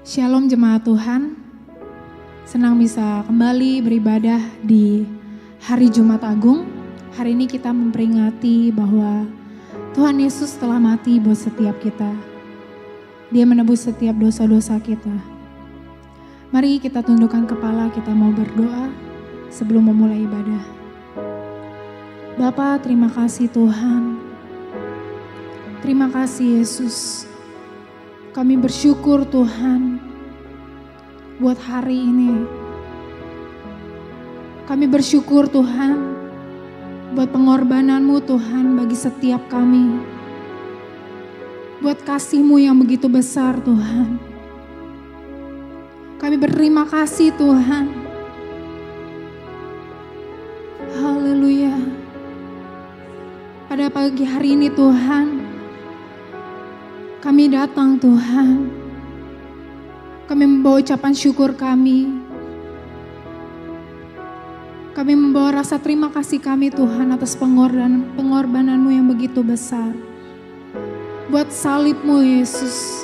Shalom jemaat Tuhan, senang bisa kembali beribadah di hari Jumat Agung. Hari ini kita memperingati bahwa Tuhan Yesus telah mati buat setiap kita. Dia menebus setiap dosa-dosa kita. Mari kita tundukkan kepala, kita mau berdoa sebelum memulai ibadah. Bapa, terima kasih Tuhan. Terima kasih Yesus. Kami bersyukur Tuhan buat hari ini. Kami bersyukur Tuhan buat pengorbanan-Mu Tuhan bagi setiap kami. Buat kasih-Mu yang begitu besar Tuhan. Kami berterima kasih Tuhan. Haleluya. Pada pagi hari ini Tuhan, kami datang Tuhan, kami membawa ucapan syukur kami. Kami membawa rasa terima kasih kami Tuhan atas pengorbanan-Mu yang begitu besar. Buat salib-Mu Yesus.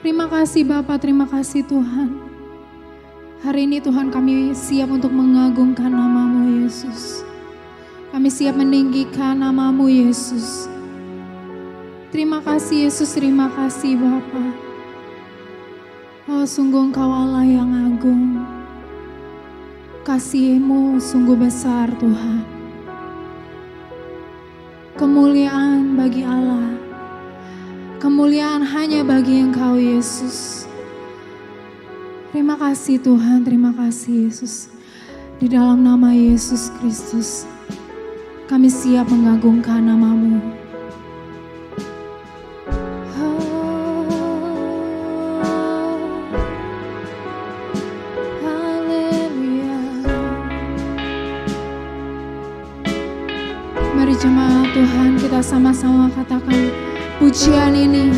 Terima kasih Bapa, terima kasih Tuhan. Hari ini Tuhan kami siap untuk mengagungkan nama-Mu Yesus. Kami siap meninggikan nama-Mu Yesus. Terima kasih Yesus, terima kasih Bapa. Oh sungguh Engkau Allah yang agung. Kasih-Mu sungguh besar Tuhan. Kemuliaan bagi Allah. Kemuliaan hanya bagi Engkau Yesus. Terima kasih Tuhan, terima kasih Yesus. Di dalam nama Yesus Kristus, kami siap mengagungkan nama-Mu. Mari jemaat Tuhan, kita sama-sama katakan pujian ini.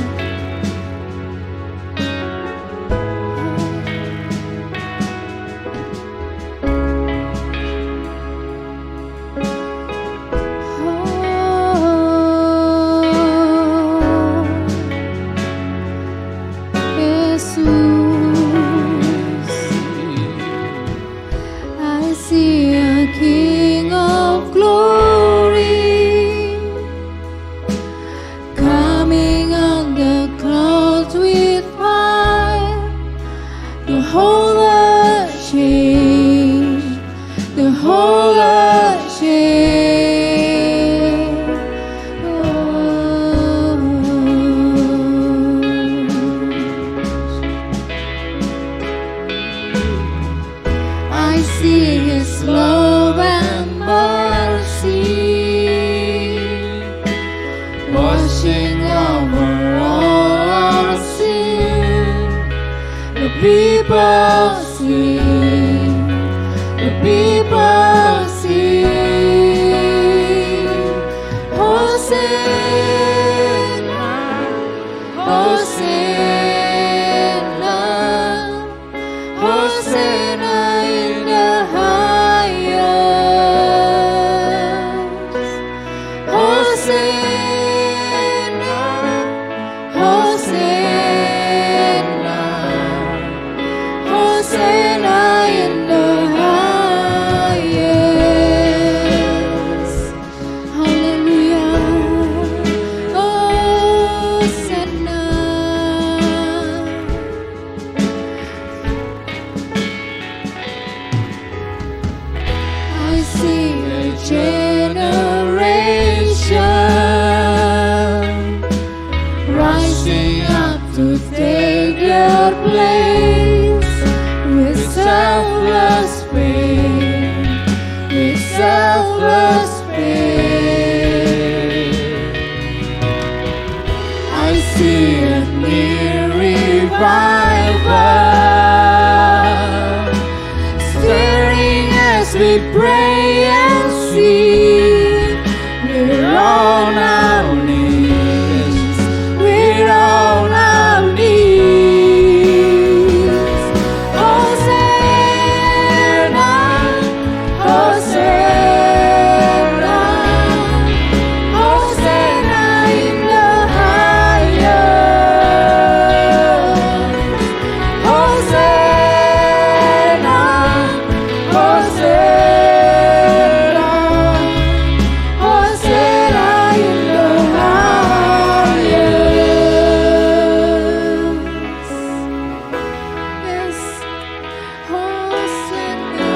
Hosanna in the highest. pray and sing. We're on our knees. We're on our knees. Hosanna, Hosanna, Hosanna in the highest. Hosanna, Hosanna, Hosanna in the highest. Yes, Hosanna.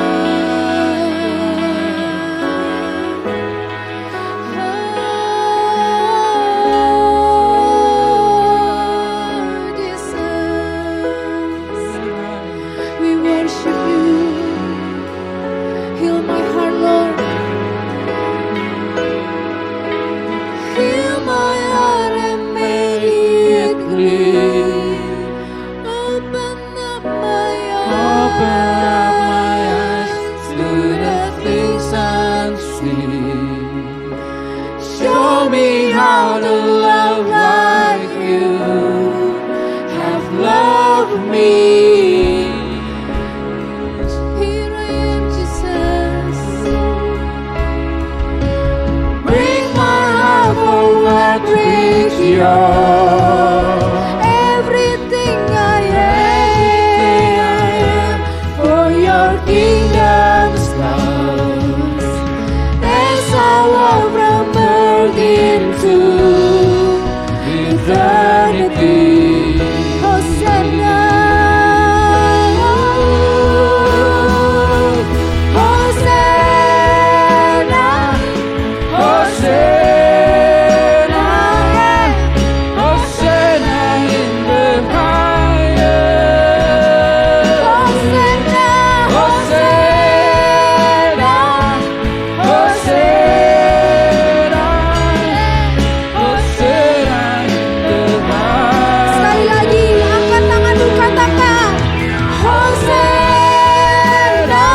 Jesus, we worship you. Heal my heart, Lord. Heal my heart and make it clean. Open up my Open up my eyes eyes to the things unseen. Show me how to love like you have loved me. Here I am, Jesus. Bring my heart forward with yours. Everything I am, For your kingdom's cause, as I walk from birth into eternity. Hosanna. Hosanna, Hosanna, Hosanna in the highest. Hosanna. Hosanna, Hosanna, Hosanna in the highest. Sekali lagi, angkat tangan dan katakan Hosanna,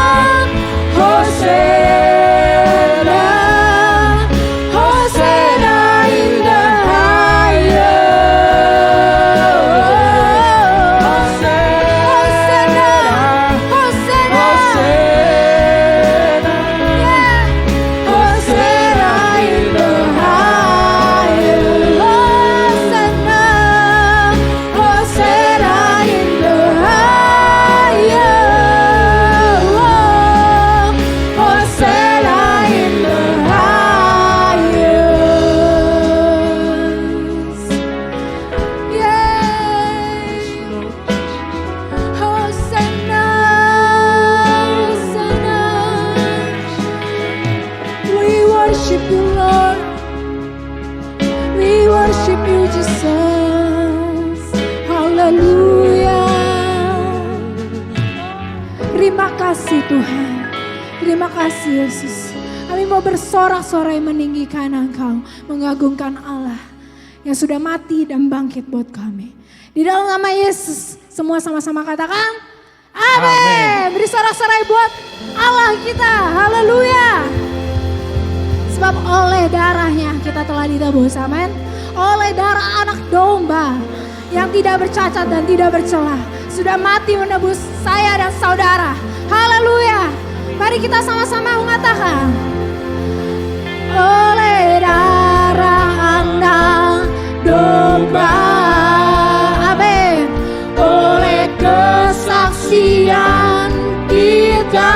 Hosanna, Hosanna in the highest. Hosanna, Hosanna, Hosanna in the highest. Hosanna, Hosanna in the highest. Hosanna in the highest. Yay! Hosanna, Hosanna. We worship you, Lord. We worship you, Jesus. Haleluya. Terima kasih Tuhan. Terima kasih Yesus. Kami mau bersorak-sorai meninggikan Engkau, mengagungkan Allah yang sudah mati dan bangkit buat kami. Di dalam nama Yesus, semua sama-sama katakan, amin. Beri sorak-sorai buat Allah kita. Haleluya. Sebab oleh darahnya kita telah ditebus, amin. Oleh darah anak domba yang tidak bercacat dan tidak bercela, sudah mati menebus saya dan saudara. Haleluya. Mari kita sama-sama mengatakan, oleh darah anak domba, amin. Oleh kesaksian kita,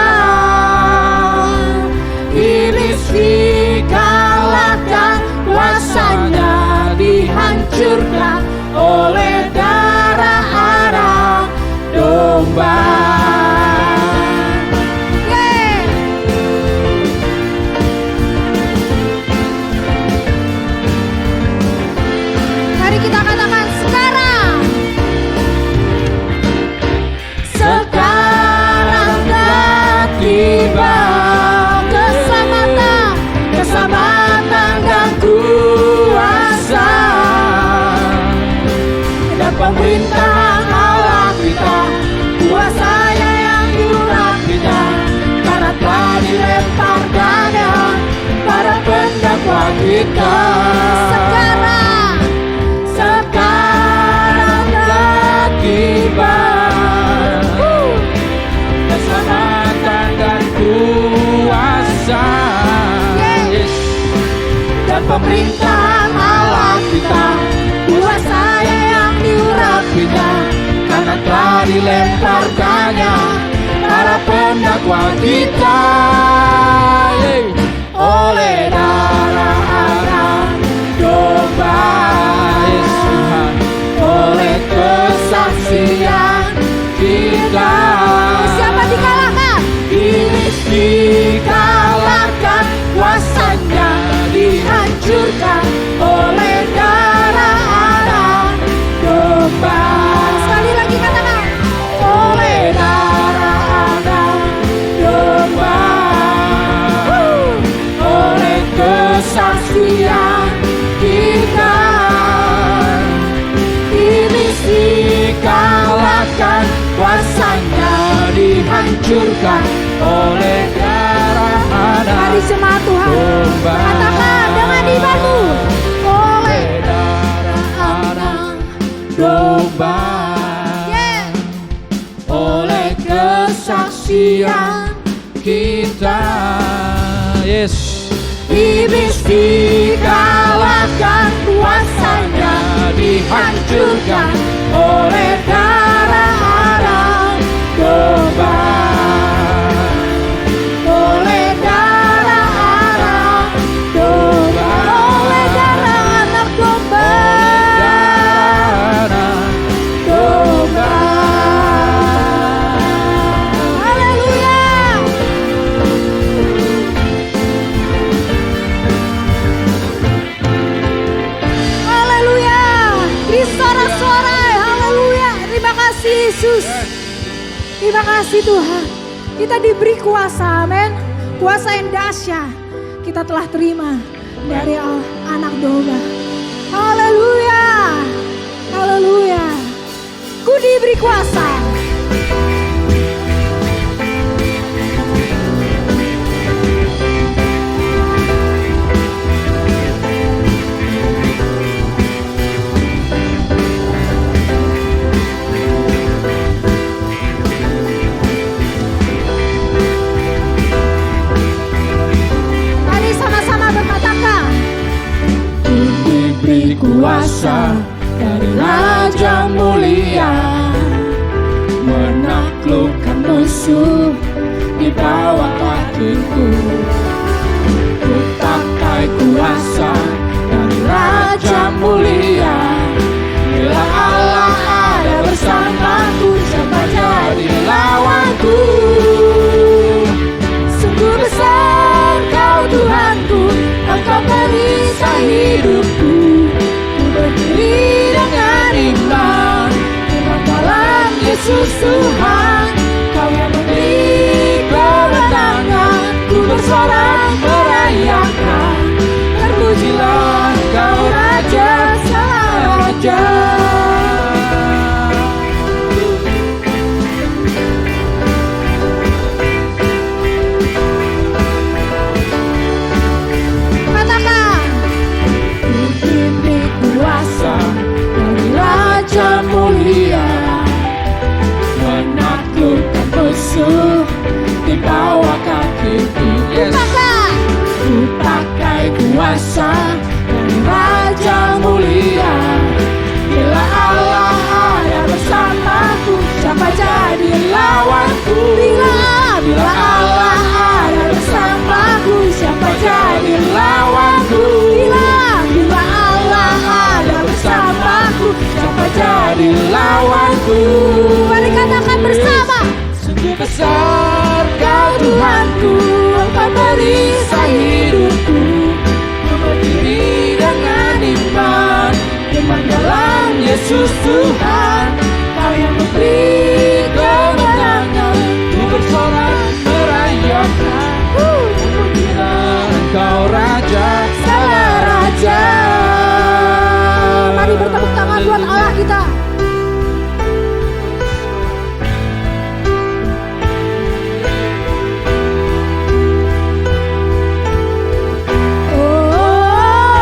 Iblis dikalahkan, kuasanya dihancurkan oleh darah anak domba. Mari kita katakan sekarang. Sekarang telah tiba keselamatan, keselamatan dan kuasa dan pemerintahan Allah kita, kuasa kita. Sekarang telah tiba keselamatan dan kuasa, dan pemerintahan Allah kita, kuasanya yang diurapinya, karena telah dilemparkannya para pendakwa kita. Oleh darah anak domba, Tuhan, oleh kesaksian kita. Siapa dikalahkan? Iblis dikalahkan, kuasanya dihancurkan oleh darah anak domba. Sekali lagi katakan, oleh darah anak domba, oleh kesaksian kita. Iblis dikalahkan, kuasanya dihancurkan oleh darah anak. Mari jemaat Tuhan, katakan dengan imanmu, oleh darah anak domba, oleh kesaksian kita. Yes. Iblis dikalahkan, kuasanya dihancurkan oleh darah anak domba, oleh darah anak domba, oleh darah anak domba, domba. Haleluya. Haleluya. Beri sorak-sorai. Haleluya. Terima kasih Yesus. Terima kasih Tuhan. Kita diberi kuasa, amin. Kuasa yang dahsyat kita telah terima dari anak domba. Haleluya. Haleluya. Ku diberi kuasa. Mari sama-sama berkatakan, ku diberi kuasa dari Raja mulia, menaklukkan musuh di bawah kakiku. Ku pakai kuasa dari Raja mulia, bila Allah ada bersamaku, siapa jadi lawanku? Sungguh besar Kau Tuhanku, Engkau perisai hidupku. Ku berdiri dengan iman, iman dalam Yesus Tuhan. Kau yang memberi kemenangan, ku bersorak merayakan. Terpujilah Kau Raja, Sang Raja. Katakan, ku diberi kuasa dari Raja mulia, menaklukkan musuh di bawah kakiku. Ku pakai kuasa dari Raja mulia, bila Allah ada bersamaku, siapa jadi lawanku? Bila Allah ada bersamaku, siapa jadi lawanku? Bila Allah ada bersamaku, siapa jadi lawanku? Mari katakan bersama, sungguh besar Kau Tuhanku, Engkau perisai hidupku. Ku berdiri dengan iman, iman dalam Yesus Tuhan. Kau yang memberi kemenangan, ku bersorak merayakan. Terpujilah Engkau Raja, Sang Raja. Mari bertepuk tangan buat Allah kita. Oh,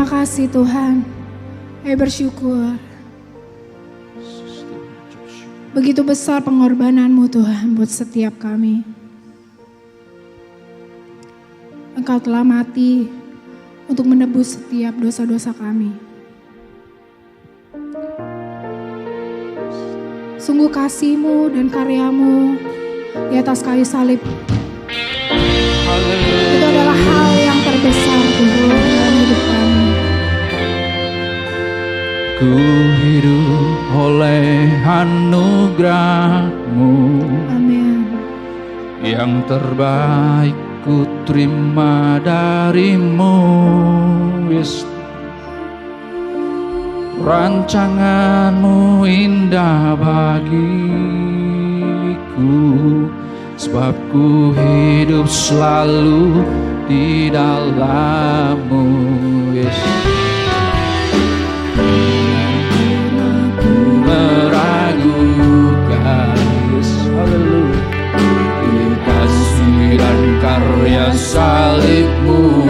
Terima kasih Tuhan. Kami bersyukur. Begitu besar pengorbanan-Mu Tuhan buat setiap kami. Engkau telah mati untuk menebus setiap dosa-dosa kami. Sungguh kasih-Mu dan karya-Mu di atas kayu salib. Itu adalah hal yang terbesar Tuhan dalam hidup kami. Ku hidup oleh anugerah-Mu. Amin. Yang terbaik ku terima dari-Mu, Yesus. Rancangan-Mu indah bagiku, sebab ku hidup selalu di dalam-Mu, Yesus. Meragukan, Yesus, haleluya, kasih dan karya salib-Mu.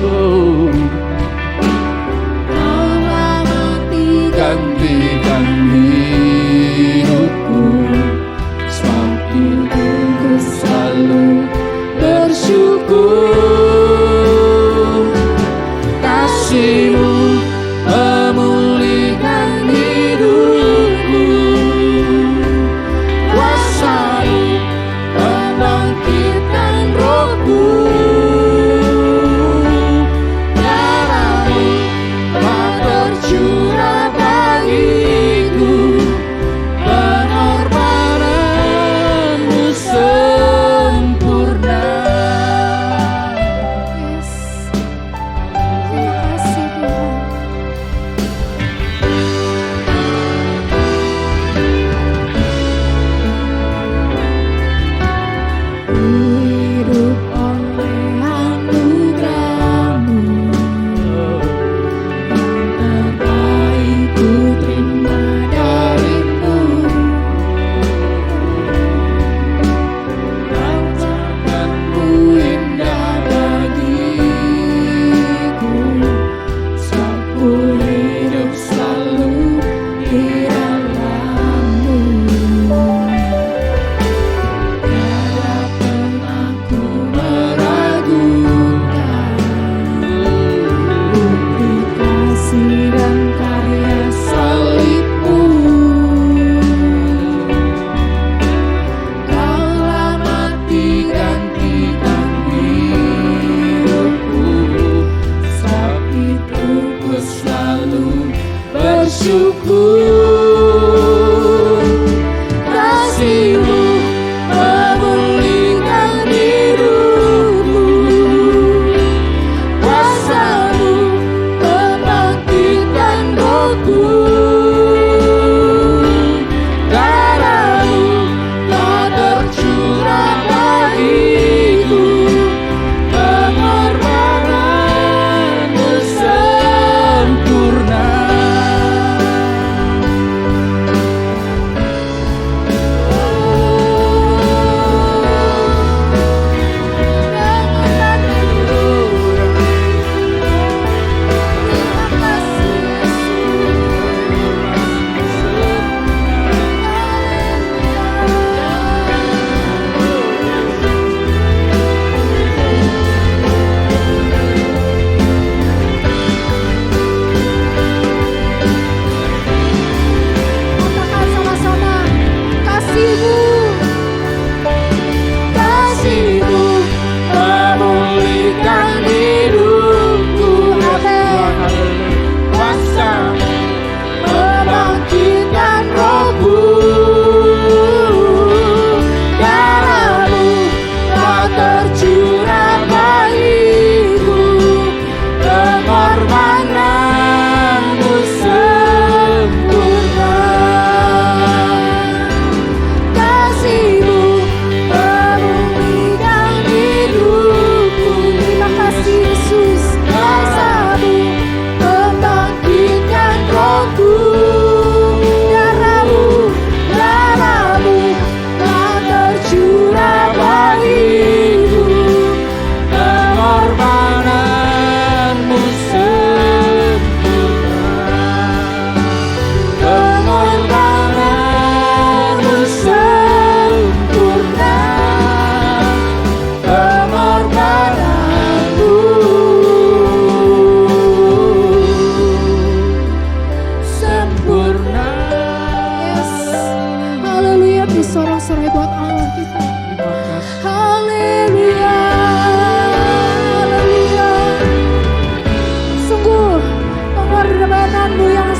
Oh. Gantikan hidupku, sebab hidupku selalu bersyukur. Kasih-Mu memulihkan hidupku, kuasa-Mu membangkitkan rohku. Darah-Mu telah tercurah bagiku, pengorbanan-Mu sempurna. Yes. Terima kasih Tuhan. Ku hidup oleh anugerah-Mu. Yang terbaik ku terima dari-Mu. Rancangan-Mu indah bagiku, Sebab ku hidup selalu di dalam-Mu. Tiada pernah ku meragukan bukti kasih dan karya salib-Mu. Kaulah mati gantikan hidupku, sebab itu ku selalu bersyukur. Kasih-Mu memulihkan hidupku, kuasa-Mu membangkitkan rohku. Darah-Mu telah tercurah bagiku, pengorbanan-Mu sempurna.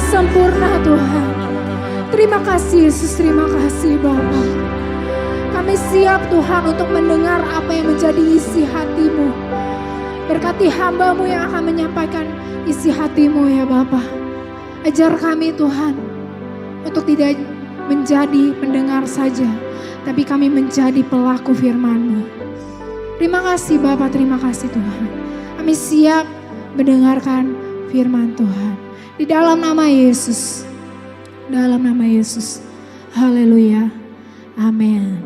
sempurna Tuhan. Terima kasih Yesus, terima kasih Bapa. Kami siap Tuhan untuk mendengar apa yang menjadi isi hati-Mu. Berkati hamba-Mu yang akan menyampaikan isi hati-Mu ya Bapa. Ajar kami Tuhan untuk tidak menjadi pendengar saja, tapi kami menjadi pelaku firman-Mu. Terima kasih Bapa, terima kasih Tuhan. Kami siap mendengarkan firman Tuhan. Di dalam nama Yesus. Dalam nama Yesus. Haleluya. Amin.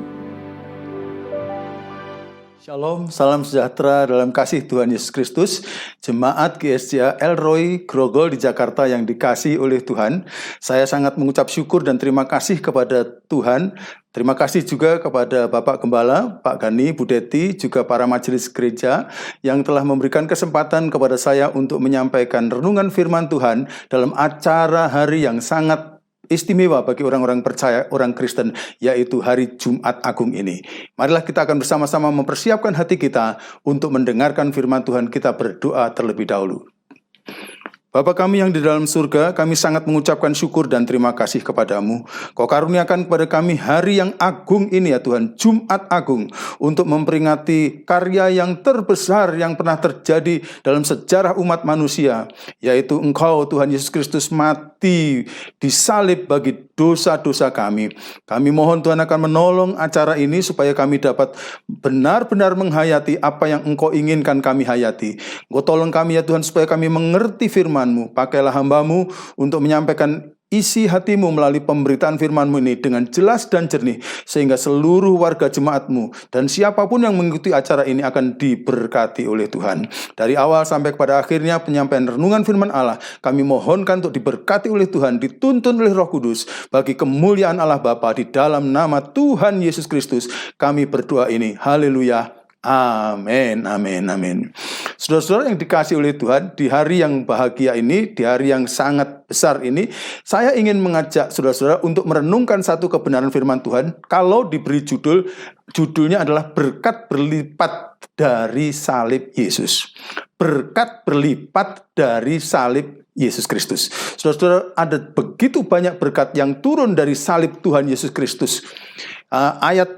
Shalom, salam sejahtera dalam kasih Tuhan Yesus Kristus. Jemaat GSJ Elroy Grogol di Jakarta yang dikasihi oleh Tuhan. Saya sangat mengucap syukur dan terima kasih kepada Tuhan. Terima kasih juga kepada Bapak Gembala, Pak Gani, Bu Deti, juga para majelis gereja yang telah memberikan kesempatan kepada saya untuk menyampaikan renungan firman Tuhan dalam acara hari yang sangat istimewa bagi orang-orang percaya, orang Kristen, yaitu hari Jumat Agung ini. Marilah kita akan bersama-sama mempersiapkan hati kita untuk mendengarkan firman Tuhan. Kita berdoa terlebih dahulu. Bapa kami yang di dalam surga, kami sangat mengucapkan syukur dan terima kasih kepadamu. Kau karuniakan kepada kami hari yang agung ini ya Tuhan, Jumat Agung, untuk memperingati karya yang terbesar yang pernah terjadi dalam sejarah umat manusia, yaitu Engkau Tuhan Yesus Kristus mati disalib bagi dosa-dosa kami. Kami mohon Tuhan akan menolong acara ini supaya kami dapat benar-benar menghayati apa yang Engkau inginkan kami hayati. Engkau tolong kami ya Tuhan supaya kami mengerti firman-Mu. Pakailah hamba-Mu untuk menyampaikan isi hati-Mu melalui pemberitaan firman-Mu ini dengan jelas dan jernih, sehingga seluruh warga jemaat-Mu dan siapapun yang mengikuti acara ini akan diberkati oleh Tuhan. Dari awal sampai kepada akhirnya penyampaian renungan firman Allah, kami mohonkan untuk diberkati oleh Tuhan, dituntun oleh Roh Kudus, bagi kemuliaan Allah Bapa. Di dalam nama Tuhan Yesus Kristus kami berdoa ini. Haleluya. Amin, amin, amin. Saudara-saudara yang dikasihi oleh Tuhan, di hari yang bahagia ini, di hari yang sangat besar ini, saya ingin mengajak saudara-saudara untuk merenungkan satu kebenaran firman Tuhan. Kalau diberi judulnya adalah berkat berlipat dari salib Yesus. Berkat berlipat dari salib Yesus Kristus. Saudara-saudara, ada begitu banyak berkat yang turun dari salib Tuhan Yesus Kristus. Ayat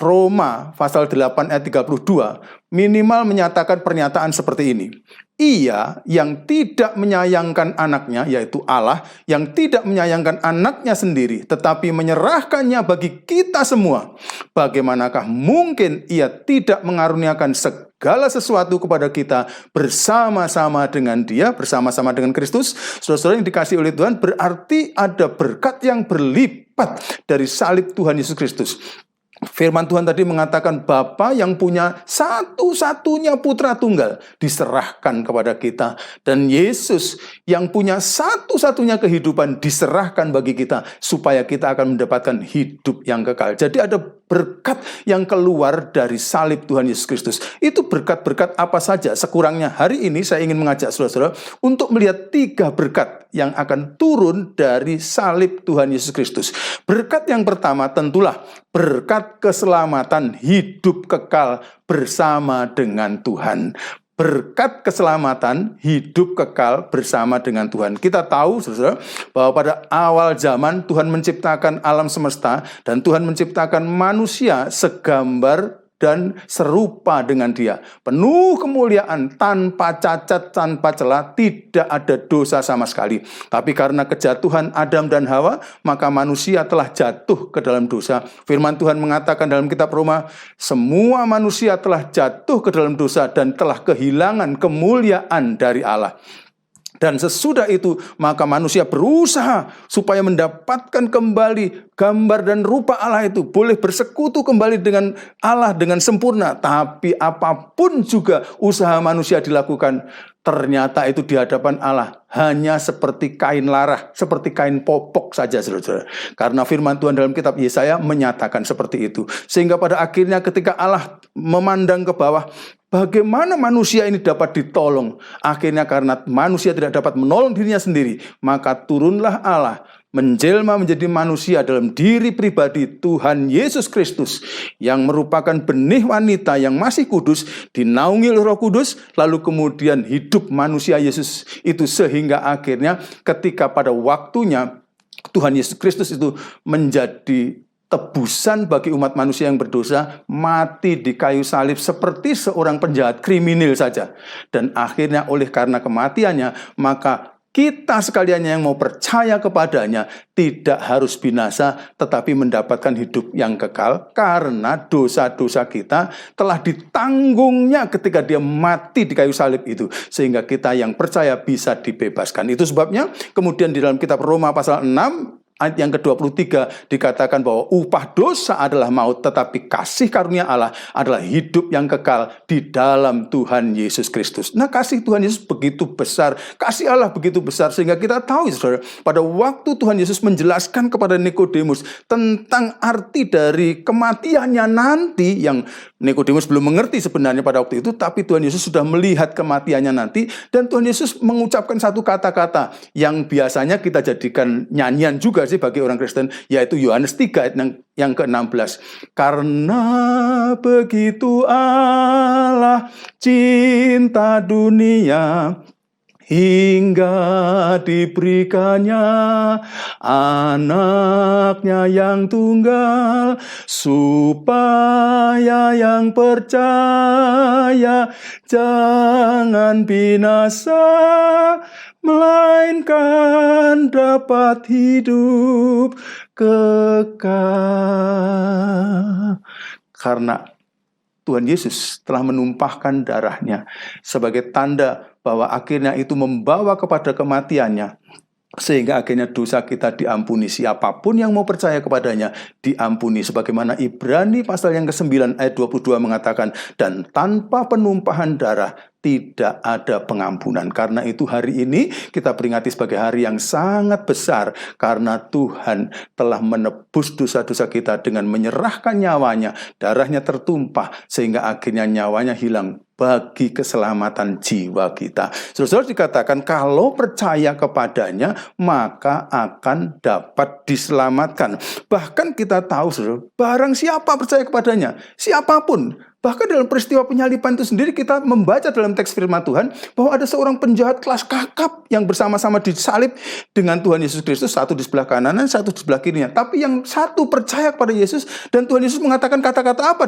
Roma pasal 8 ayat 32 minimal menyatakan pernyataan seperti ini. Ia yang tidak menyayangkan anaknya, yaitu Allah, yang tidak menyayangkan anaknya sendiri, tetapi menyerahkannya bagi kita semua. Bagaimanakah mungkin ia tidak mengaruniakan segala sesuatu kepada kita bersama-sama dengan Dia, bersama-sama dengan Kristus? Saudara-saudara yang dikasihi oleh Tuhan, berarti ada berkat yang berlipat dari salib Tuhan Yesus Kristus. Firman Tuhan tadi mengatakan Bapa yang punya satu-satunya putra tunggal diserahkan kepada kita. Dan Yesus yang punya satu-satunya kehidupan diserahkan bagi kita supaya kita akan mendapatkan hidup yang kekal. Jadi ada berkat yang keluar dari salib Tuhan Yesus Kristus. Itu berkat-berkat apa saja? Sekurangnya hari ini saya ingin mengajak saudara-saudara untuk melihat 3 berkat yang akan turun dari salib Tuhan Yesus Kristus. Berkat yang pertama tentulah berkat keselamatan hidup kekal bersama dengan Tuhan. Berkat keselamatan hidup kekal bersama dengan Tuhan. Kita tahu saudara bahwa pada awal zaman Tuhan menciptakan alam semesta dan Tuhan menciptakan manusia segambar dan serupa dengan Dia. Penuh kemuliaan, tanpa cacat, tanpa celah, tidak ada dosa sama sekali. Tapi karena kejatuhan Adam dan Hawa, maka manusia telah jatuh ke dalam dosa. Firman Tuhan mengatakan dalam kitab Roma, semua manusia telah jatuh ke dalam dosa dan telah kehilangan kemuliaan dari Allah. Dan sesudah itu, maka manusia berusaha supaya mendapatkan kembali gambar dan rupa Allah itu. Boleh bersekutu kembali dengan Allah dengan sempurna. Tapi apapun juga usaha manusia dilakukan, ternyata itu di hadapan Allah hanya seperti kain larah, seperti kain popok saja, saudara-saudara. Karena firman Tuhan dalam kitab Yesaya menyatakan seperti itu. Sehingga pada akhirnya ketika Allah memandang ke bawah, bagaimana manusia ini dapat ditolong? Akhirnya karena manusia tidak dapat menolong dirinya sendiri, maka turunlah Allah menjelma menjadi manusia dalam diri pribadi Tuhan Yesus Kristus yang merupakan benih wanita yang masih kudus, dinaungi oleh Roh Kudus, lalu kemudian hidup manusia Yesus itu sehingga akhirnya ketika pada waktunya Tuhan Yesus Kristus itu menjadi tebusan bagi umat manusia yang berdosa, mati di kayu salib seperti seorang penjahat kriminal saja. Dan akhirnya oleh karena kematiannya, maka kita sekalian yang mau percaya kepadanya tidak harus binasa tetapi mendapatkan hidup yang kekal karena dosa-dosa kita telah ditanggungnya ketika dia mati di kayu salib itu, sehingga kita yang percaya bisa dibebaskan. Itu sebabnya kemudian di dalam kitab Roma pasal 6 ayat yang ke-23 dikatakan bahwa upah dosa adalah maut, tetapi kasih karunia Allah adalah hidup yang kekal di dalam Tuhan Yesus Kristus. Nah, kasih Tuhan Yesus begitu besar, kasih Allah begitu besar, sehingga kita tahu, saudara, pada waktu Tuhan Yesus menjelaskan kepada Nikodemus tentang arti dari kematiannya nanti, yang Nikodemus belum mengerti sebenarnya pada waktu itu, tapi Tuhan Yesus sudah melihat kematiannya nanti, dan Tuhan Yesus mengucapkan satu kata-kata yang biasanya kita jadikan nyanyian juga bagi orang Kristen, yaitu Yohanes 3 ayat yang ke-16. Karena begitu Allah cinta dunia hingga diberikannya anaknya yang tunggal, supaya yang percaya jangan binasa, melainkan dapat hidup kekal. Karena Tuhan Yesus telah menumpahkan darahnya sebagai tanda bahwa akhirnya itu membawa kepada kematiannya, sehingga akhirnya dosa kita diampuni. Siapapun yang mau percaya kepadanya diampuni. Sebagaimana Ibrani pasal yang ke-9 ayat 22 mengatakan, dan tanpa penumpahan darah tidak ada pengampunan. Karena itu hari ini kita peringati sebagai hari yang sangat besar, karena Tuhan telah menebus dosa-dosa kita dengan menyerahkan nyawanya, darahnya tertumpah sehingga akhirnya nyawanya hilang bagi keselamatan jiwa kita. Saudara, dikatakan kalau percaya kepadanya maka akan dapat diselamatkan. Bahkan kita tahu, saudara, barang siapa percaya kepadanya, siapapun. Bahkan dalam peristiwa penyaliban itu sendiri kita membaca dalam teks firman Tuhan bahwa ada seorang penjahat kelas kakap yang bersama-sama disalib dengan Tuhan Yesus Kristus, satu di sebelah kanan, satu di sebelah kirinya. Tapi yang satu percaya kepada Yesus, dan Tuhan Yesus mengatakan kata-kata apa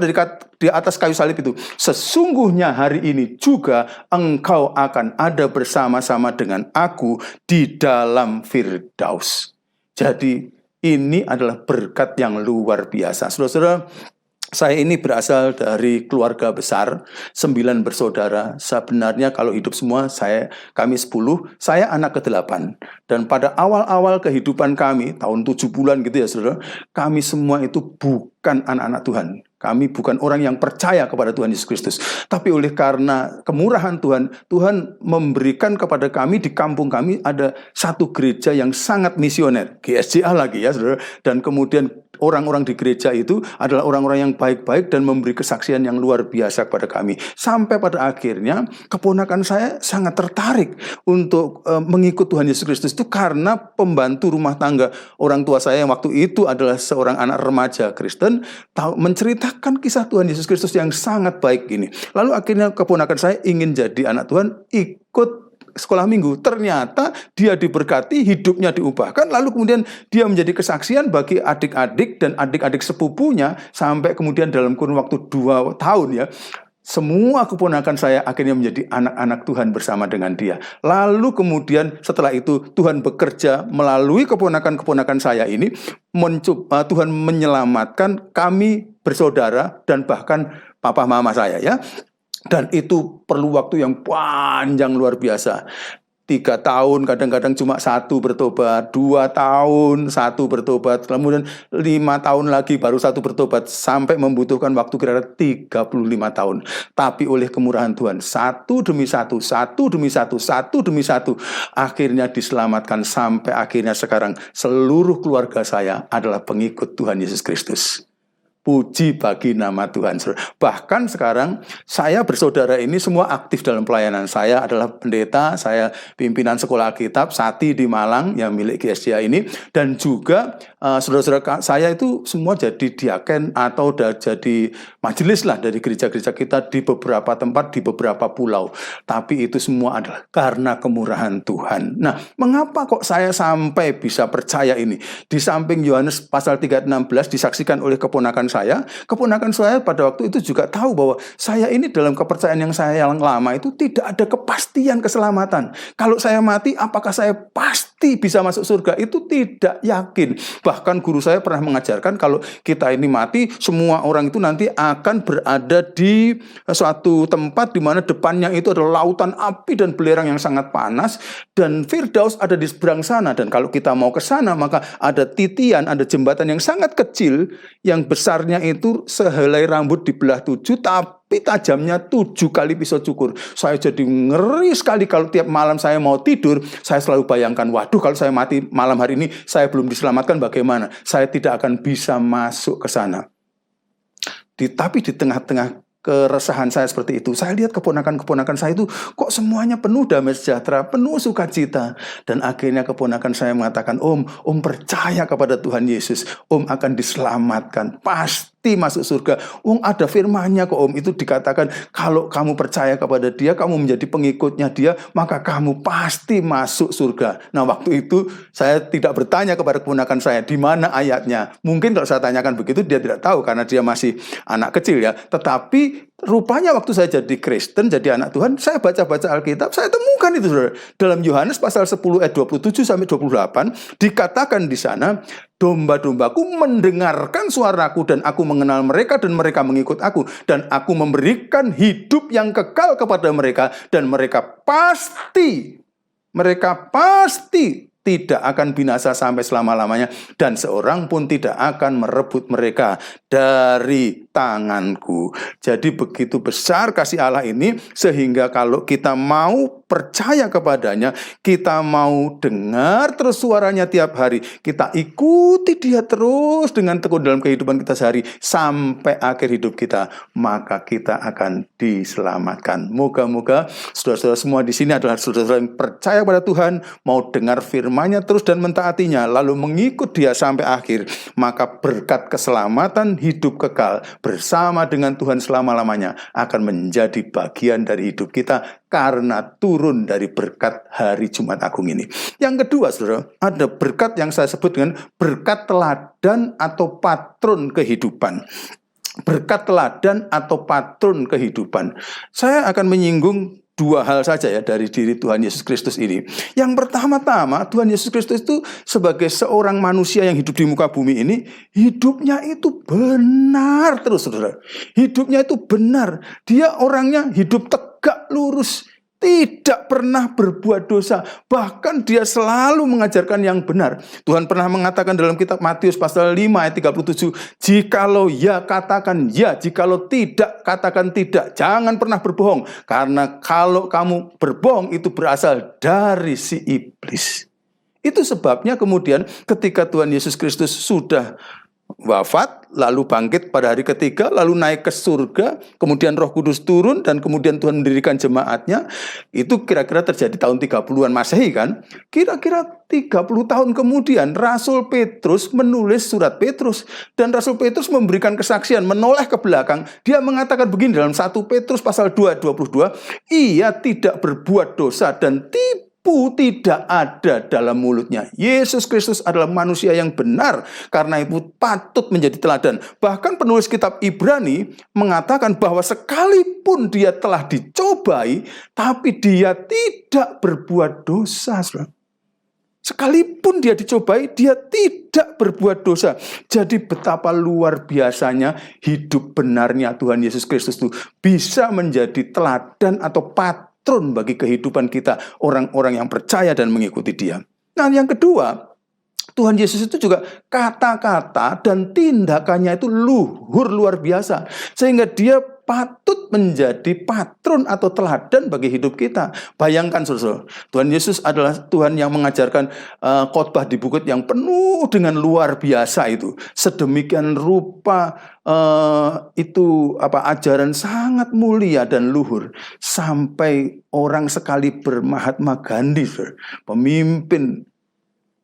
di atas kayu salib itu? Sesungguhnya hari ini juga engkau akan ada bersama-sama dengan aku di dalam Firdaus. Jadi ini adalah berkat yang luar biasa. Saudara-saudara, saya ini berasal dari keluarga besar, 9 bersaudara. Sebenarnya kalau hidup semua, kami 10, saya anak ke-8. Dan pada awal-awal kehidupan kami, tahun 7 bulan gitu ya saudara, kami semua itu bukan anak-anak Tuhan. Kami bukan orang yang percaya kepada Tuhan Yesus Kristus. Tapi oleh karena kemurahan Tuhan, Tuhan memberikan kepada kami, di kampung kami ada satu gereja yang sangat misioner. GSJA lagi ya saudara. Dan kemudian orang-orang di gereja itu adalah orang-orang yang baik-baik dan memberi kesaksian yang luar biasa kepada kami. Sampai pada akhirnya keponakan saya sangat tertarik untuk mengikut Tuhan Yesus Kristus itu karena pembantu rumah tangga orang tua saya yang waktu itu adalah seorang anak remaja Kristen, menceritakan kisah Tuhan Yesus Kristus yang sangat baik ini. Lalu akhirnya keponakan saya ingin jadi anak Tuhan, ikut sekolah minggu. Ternyata dia diberkati, hidupnya diubahkan, lalu kemudian dia menjadi kesaksian bagi adik-adik dan adik-adik sepupunya, sampai kemudian dalam kurun waktu 2 tahun ya, semua keponakan saya akhirnya menjadi anak-anak Tuhan bersama dengan dia. Lalu kemudian setelah itu Tuhan bekerja melalui keponakan-keponakan saya ini, Tuhan menyelamatkan kami bersaudara dan bahkan papa mama saya ya. Dan itu perlu waktu yang panjang luar biasa. 3 tahun, kadang-kadang cuma 1 bertobat, 2 tahun 1 bertobat, kemudian 5 tahun lagi baru 1 bertobat, sampai membutuhkan waktu kira-kira 35 tahun. Tapi oleh kemurahan Tuhan, 1 demi 1, 1 demi 1, 1 demi 1, akhirnya diselamatkan, sampai akhirnya sekarang seluruh keluarga saya adalah pengikut Tuhan Yesus Kristus. Puji bagi nama Tuhan. Bahkan sekarang saya bersaudara ini semua aktif dalam pelayanan. Saya adalah pendeta, saya pimpinan sekolah Alkitab Sati di Malang yang milik GSDA ini. Dan juga saudara-saudara saya itu semua jadi diaken atau jadi majelis lah dari gereja-gereja kita di beberapa tempat, di beberapa pulau. Tapi itu semua adalah karena kemurahan Tuhan. Nah, mengapa kok saya sampai bisa percaya ini? Di samping Yohanes pasal 3:16 disaksikan oleh keponakan saya pada waktu itu juga tahu bahwa saya ini dalam kepercayaan yang lama itu tidak ada kepastian keselamatan. Kalau saya mati, apakah saya pasti bisa masuk surga? Itu tidak yakin. Bahkan guru saya pernah mengajarkan kalau kita ini mati, semua orang itu nanti akan berada di suatu tempat di mana depannya itu adalah lautan api dan belerang yang sangat panas, dan Firdaus ada di seberang sana. Dan kalau kita mau ke sana, maka ada titian, ada jembatan yang sangat kecil, yang besarnya itu sehelai rambut dibelah 7, tapi tajamnya 7 kali pisau cukur. Saya jadi ngeri sekali kalau tiap malam saya mau tidur, saya selalu bayangkan, waduh kalau saya mati malam hari ini, saya belum diselamatkan bagaimana? Saya tidak akan bisa masuk ke sana. Tapi di tengah-tengah keresahan saya seperti itu, saya lihat keponakan-keponakan saya itu kok semuanya penuh damai sejahtera, penuh sukacita. Dan akhirnya keponakan saya mengatakan, Om percaya kepada Tuhan Yesus, Om akan diselamatkan, pasti masuk surga. Ada firman-Nya kok Om, itu dikatakan kalau kamu percaya kepada Dia, kamu menjadi pengikutnya Dia, maka kamu pasti masuk surga. Nah, waktu itu saya tidak bertanya kepada keponakan saya di mana ayatnya. Mungkin kalau saya tanyakan begitu dia tidak tahu karena dia masih anak kecil ya. Tetapi rupanya waktu saya jadi Kristen, jadi anak Tuhan, saya baca-baca Alkitab, saya temukan itu, saudara. Dalam Yohanes pasal 10 ayat 27 sampai 28 dikatakan di sana, domba-dombaku mendengarkan suaraku dan aku mengenal mereka dan mereka mengikut aku, dan aku memberikan hidup yang kekal kepada mereka, dan mereka pasti tidak akan binasa sampai selama-lamanya, dan seorang pun tidak akan merebut mereka dari tanganku. Jadi begitu besar kasih Allah ini, sehingga kalau kita mau percaya kepadanya, kita mau dengar terus suaranya tiap hari, kita ikuti Dia terus dengan tekun dalam kehidupan kita sehari sampai akhir hidup kita, maka kita akan diselamatkan. Moga-moga saudara-saudara semua di sini adalah saudara-saudara yang percaya pada Tuhan, mau dengar firman-Nya terus dan mentaatinya, lalu mengikut Dia sampai akhir, maka berkat keselamatan hidup kekal bersama dengan Tuhan selama-lamanya akan menjadi bagian dari hidup kita karena turun dari berkat hari Jumat Agung ini. Yang kedua, saudara, ada berkat yang saya sebut dengan berkat teladan atau patron kehidupan. Berkat teladan atau patron kehidupan. Saya akan menyinggung dua hal saja ya dari diri Tuhan Yesus Kristus ini. Yang pertama-tama, Tuhan Yesus Kristus itu sebagai seorang manusia yang hidup di muka bumi ini, hidupnya itu benar terus, saudara. Hidupnya itu benar. Dia orangnya hidup tegak lurus, tidak pernah berbuat dosa. Bahkan dia selalu mengajarkan yang benar. Tuhan pernah mengatakan dalam kitab Matius pasal 5 ayat 37, jikalau ya katakan ya, jikalau tidak katakan tidak. Jangan pernah berbohong, karena kalau kamu berbohong itu berasal dari si iblis. Itu sebabnya kemudian ketika Tuhan Yesus Kristus sudah wafat, lalu bangkit pada hari ketiga, lalu naik ke surga, kemudian Roh Kudus turun, dan kemudian Tuhan mendirikan jemaatnya. Itu kira-kira terjadi tahun 30-an Masehi kan? Kira-kira 30 tahun kemudian Rasul Petrus menulis surat Petrus, dan Rasul Petrus memberikan kesaksian, menoleh ke belakang. Dia mengatakan begini dalam 1 Petrus pasal 2 ayat 22, ia tidak berbuat dosa dan tidak ada dalam mulutnya. Yesus Kristus adalah manusia yang benar, karena itu patut menjadi teladan. Bahkan penulis kitab Ibrani mengatakan bahwa sekalipun dia telah dicobai, tapi dia tidak berbuat dosa. Sekalipun dia dicobai, dia tidak berbuat dosa. Jadi betapa luar biasanya hidup benarnya Tuhan Yesus Kristus itu bisa menjadi teladan atau patron bagi kehidupan kita, orang-orang yang percaya dan mengikuti Dia. Nah, yang kedua, Tuhan Yesus itu juga kata-kata dan tindakannya itu luhur luar biasa. Sehingga Dia patut menjadi patron atau teladan bagi hidup kita. Bayangkan saudara, Tuhan Yesus adalah Tuhan yang mengajarkan khotbah di bukit yang penuh dengan luar biasa itu. Sedemikian rupa itu ajaran sangat mulia dan luhur sampai orang sekaliber Mahatma Gandhi, pemimpin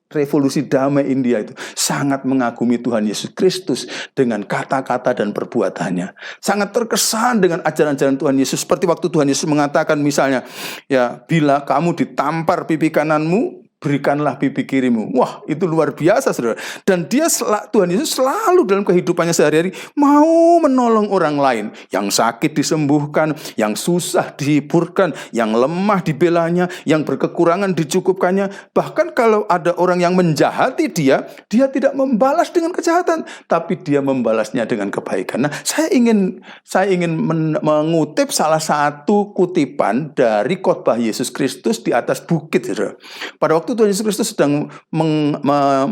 revolusi damai India itu sangat mengagumi Tuhan Yesus Kristus dengan kata-kata dan perbuatannya. Sangat terkesan dengan ajaran-ajaran Tuhan Yesus. Seperti waktu Tuhan Yesus mengatakan misalnya, ya, bila kamu ditampar pipi kananmu, berikanlah pipi kirimu. Wah, itu luar biasa, saudara. Dan Tuhan Yesus selalu dalam kehidupannya sehari-hari mau menolong orang lain. Yang sakit disembuhkan, yang susah dihiburkan, yang lemah dibelanya, yang berkekurangan dicukupkannya. Bahkan kalau ada orang yang menjahati dia tidak membalas dengan kejahatan, tapi dia membalasnya dengan kebaikan. Nah, saya ingin mengutip salah satu kutipan dari khotbah Yesus Kristus di atas bukit, saudara. Pada waktu Tuhan Yesus Kristus sedang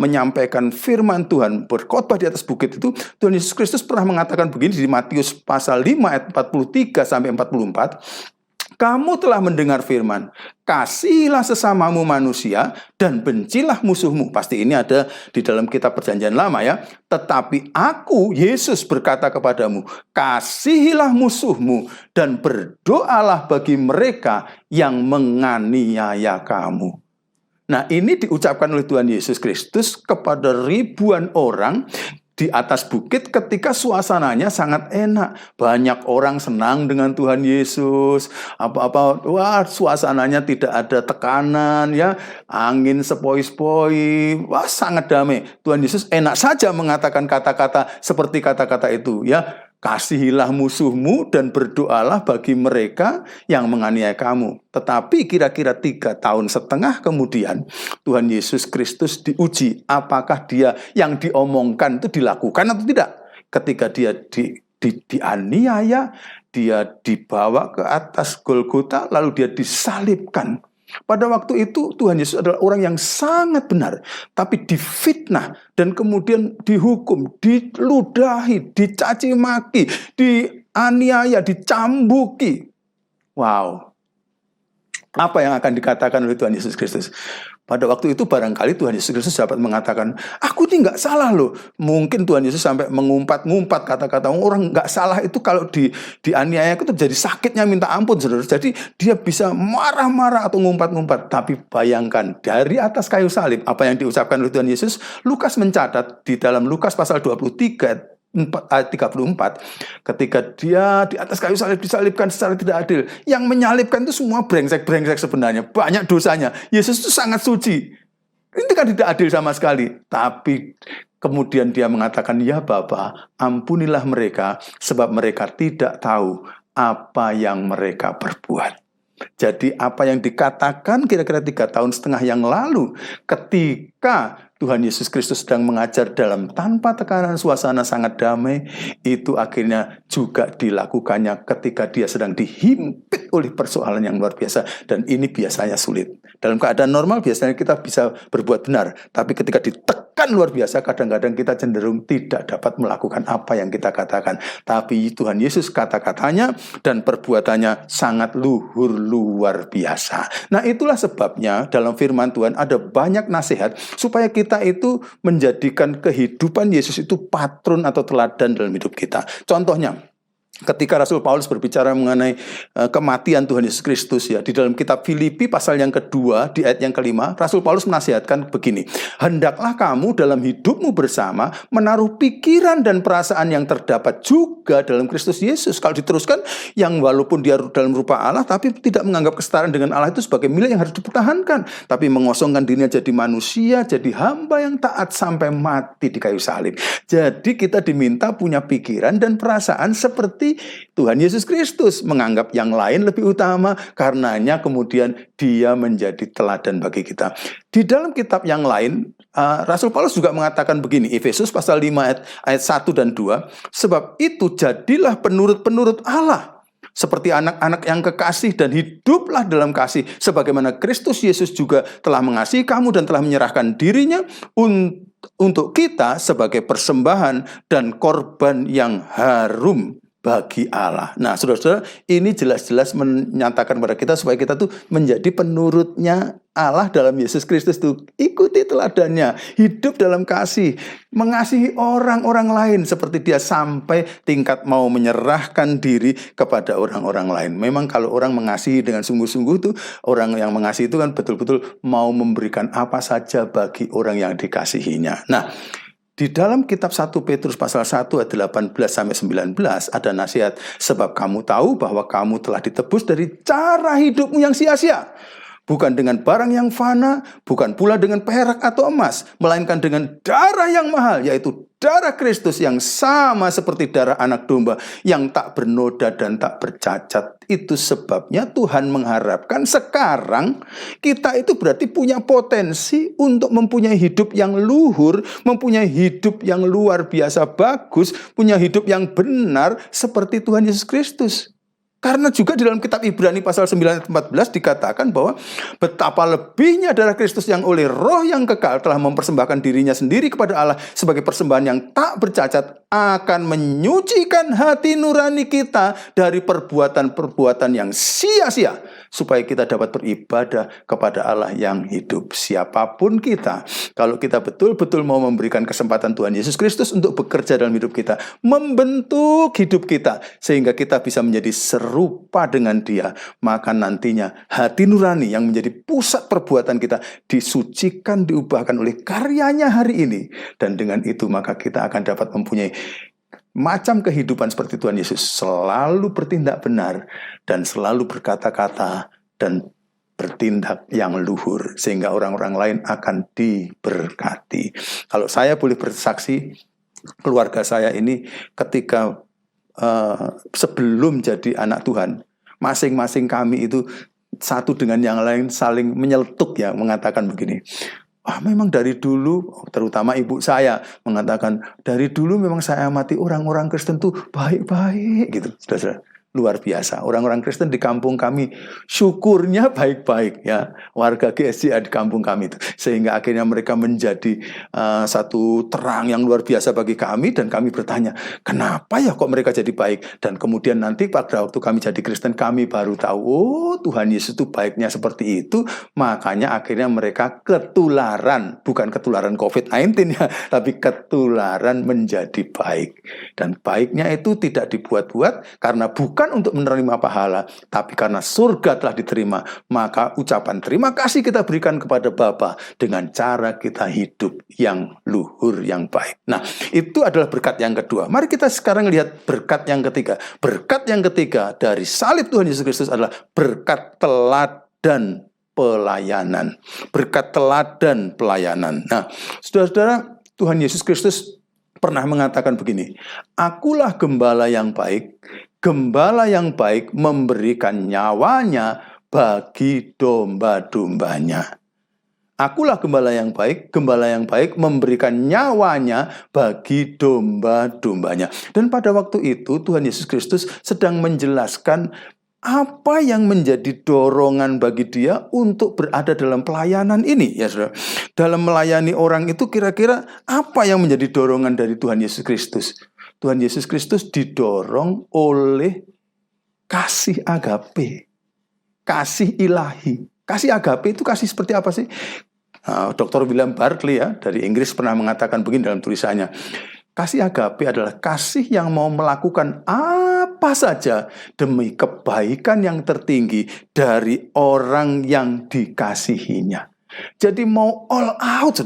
menyampaikan firman Tuhan, berkhotbah di atas bukit itu, Tuhan Yesus Kristus pernah mengatakan begini di Matius pasal 5 ayat 43 sampai 44. Kamu telah mendengar firman, kasihilah sesamamu manusia dan bencilah musuhmu. Pasti ini ada di dalam kitab Perjanjian Lama, ya. Tetapi aku, Yesus, berkata kepadamu, kasihilah musuhmu dan berdoalah bagi mereka yang menganiaya kamu. Nah, ini diucapkan oleh Tuhan Yesus Kristus kepada ribuan orang di atas bukit ketika suasananya sangat enak. Banyak orang senang dengan Tuhan Yesus. Wah, suasananya tidak ada tekanan, ya. Angin sepoi-sepoi. Wah, sangat damai. Tuhan Yesus enak saja mengatakan kata-kata seperti kata-kata itu, ya. Kasihilah musuhmu dan berdoalah bagi mereka yang menganiaya kamu. Tetapi kira-kira 3,5 tahun kemudian, Tuhan Yesus Kristus diuji apakah dia yang diomongkan itu dilakukan atau tidak. Ketika dia dianiaya, dia dibawa ke atas Golgota, lalu dia disalibkan. Pada waktu itu Tuhan Yesus adalah orang yang sangat benar, tapi difitnah dan kemudian dihukum, diludahi, dicaci maki, dianiaya, dicambuki. Wow. Apa yang akan dikatakan oleh Tuhan Yesus Kristus? Pada waktu itu barangkali Tuhan Yesus Kristus dapat mengatakan, aku ini nggak salah loh. Mungkin Tuhan Yesus sampai mengumpat-ngumpat kata-kata orang nggak salah itu kalau dianiaya itu jadi sakitnya minta ampun, saudara. Jadi dia bisa marah-marah atau ngumpat-ngumpat. Tapi bayangkan dari atas kayu salib apa yang diucapkan oleh Tuhan Yesus. Lukas mencatat di dalam Lukas pasal 23 ayat 34, ketika dia di atas kayu salib disalibkan secara tidak adil. Yang menyalibkan itu semua brengsek-brengsek sebenarnya. Banyak dosanya. Yesus itu sangat suci. Itu kan tidak adil sama sekali. Tapi kemudian dia mengatakan, ya Bapa, ampunilah mereka, sebab mereka tidak tahu apa yang mereka perbuat. Jadi apa yang dikatakan kira-kira 3,5 tahun yang lalu, ketika Tuhan Yesus Kristus sedang mengajar dalam tanpa tekanan, suasana sangat damai, itu akhirnya juga dilakukannya ketika dia sedang dihimpit oleh persoalan yang luar biasa. Dan ini biasanya sulit. Dalam keadaan normal biasanya kita bisa berbuat benar, tapi ketika ditekan luar biasa, kadang-kadang kita cenderung tidak dapat melakukan apa yang kita katakan. Tapi Tuhan Yesus kata-katanya dan perbuatannya sangat luhur, luar biasa. Nah, itulah sebabnya dalam firman Tuhan ada banyak nasihat supaya kita itu menjadikan kehidupan Yesus itu patron atau teladan dalam hidup kita. Contohnya, ketika Rasul Paulus berbicara mengenai kematian Tuhan Yesus Kristus, ya, di dalam kitab Filipi pasal yang kedua di ayat yang ke-5, Rasul Paulus menasihatkan begini, hendaklah kamu dalam hidupmu bersama menaruh pikiran dan perasaan yang terdapat juga dalam Kristus Yesus. Kalau diteruskan, yang walaupun dia dalam rupa Allah, tapi tidak menganggap kesetaraan dengan Allah itu sebagai milik yang harus dipertahankan, tapi mengosongkan dirinya jadi manusia, jadi hamba yang taat sampai mati di kayu salib. Jadi kita diminta punya pikiran dan perasaan seperti Tuhan Yesus Kristus, menganggap yang lain lebih utama, karenanya kemudian dia menjadi teladan bagi kita. Di dalam kitab yang lain, Rasul Paulus juga mengatakan begini, Efesus pasal 5 ayat 1 dan 2, sebab itu jadilah penurut-penurut Allah, seperti anak-anak yang kekasih, dan hiduplah dalam kasih, sebagaimana Kristus Yesus juga telah mengasihi kamu dan telah menyerahkan dirinya untuk kita sebagai persembahan dan korban yang harum bagi Allah. Nah, saudara-saudara, ini jelas-jelas menyatakan kepada kita supaya kita tuh menjadi penurutnya Allah dalam Yesus Kristus tuh. Ikuti teladannya, hidup dalam kasih, mengasihi orang-orang lain seperti dia sampai tingkat mau menyerahkan diri kepada orang-orang lain. Memang kalau orang mengasihi dengan sungguh-sungguh tuh, orang yang mengasihi itu kan betul-betul mau memberikan apa saja bagi orang yang dikasihinya. Nah, di dalam kitab 1 Petrus pasal 1 ayat 18-19 ada nasihat, sebab kamu tahu bahwa kamu telah ditebus dari cara hidupmu yang sia-sia. Bukan dengan barang yang fana, bukan pula dengan perak atau emas, melainkan dengan darah yang mahal, yaitu darah Kristus yang sama seperti darah anak domba, yang tak bernoda dan tak bercacat. Itu sebabnya Tuhan mengharapkan sekarang kita itu berarti punya potensi untuk mempunyai hidup yang luhur, mempunyai hidup yang luar biasa bagus, punya hidup yang benar seperti Tuhan Yesus Kristus. Karena juga di dalam kitab Ibrani pasal 9 ayat 14 dikatakan bahwa betapa lebihnya darah Kristus yang oleh roh yang kekal telah mempersembahkan dirinya sendiri kepada Allah sebagai persembahan yang tak bercacat, akan menyucikan hati nurani kita dari perbuatan-perbuatan yang sia-sia, supaya kita dapat beribadah kepada Allah yang hidup. Siapapun kita, kalau kita betul-betul mau memberikan kesempatan Tuhan Yesus Kristus untuk bekerja dalam hidup kita, membentuk hidup kita, sehingga kita bisa menjadi serupa dengan Dia, maka nantinya hati nurani yang menjadi pusat perbuatan kita disucikan, diubahkan oleh karyanya hari ini. Dan dengan itu maka kita akan dapat mempunyai macam kehidupan seperti Tuhan Yesus, selalu bertindak benar dan selalu berkata-kata dan bertindak yang luhur, sehingga orang-orang lain akan diberkati. Kalau saya boleh bersaksi, keluarga saya ini ketika sebelum jadi anak Tuhan, masing-masing kami itu satu dengan yang lain saling menyeletuk ya, mengatakan begini, memang dari dulu, terutama ibu saya mengatakan, dari dulu memang saya amati orang-orang Kristen tuh baik-baik gitu, saudara. Luar biasa. Orang-orang Kristen di kampung kami syukurnya baik-baik ya. Warga GSJA di kampung kami itu. Sehingga akhirnya mereka menjadi satu terang yang luar biasa bagi kami. Dan kami bertanya, kenapa ya kok mereka jadi baik? Dan kemudian nanti pada waktu kami jadi Kristen, kami baru tahu, oh Tuhan Yesus itu baiknya seperti itu. Makanya akhirnya mereka ketularan. Bukan ketularan COVID-19 ya. Tapi ketularan menjadi baik. Dan baiknya itu tidak dibuat-buat karena bukan untuk menerima pahala, tapi karena surga telah diterima, maka ucapan terima kasih kita berikan kepada Bapa dengan cara kita hidup yang luhur, yang baik. Nah, itu adalah berkat yang kedua. Mari kita sekarang lihat berkat yang ketiga. Berkat yang ketiga dari salib Tuhan Yesus Kristus adalah berkat teladan pelayanan. Berkat teladan pelayanan. Nah, saudara-saudara, Tuhan Yesus Kristus pernah mengatakan begini, akulah gembala yang baik. Gembala yang baik memberikan nyawanya bagi domba-dombanya. Akulah gembala yang baik memberikan nyawanya bagi domba-dombanya. Dan pada waktu itu Tuhan Yesus Kristus sedang menjelaskan apa yang menjadi dorongan bagi dia untuk berada dalam pelayanan ini, ya saudara. Dalam melayani orang itu kira-kira apa yang menjadi dorongan dari Tuhan Yesus Kristus? Tuhan Yesus Kristus didorong oleh kasih agape, kasih ilahi. Kasih agape itu kasih seperti apa sih? Dr. William Barclay ya dari Inggris pernah mengatakan begini dalam tulisannya. Kasih agape adalah kasih yang mau melakukan apa saja demi kebaikan yang tertinggi dari orang yang dikasihinya. Jadi mau all out,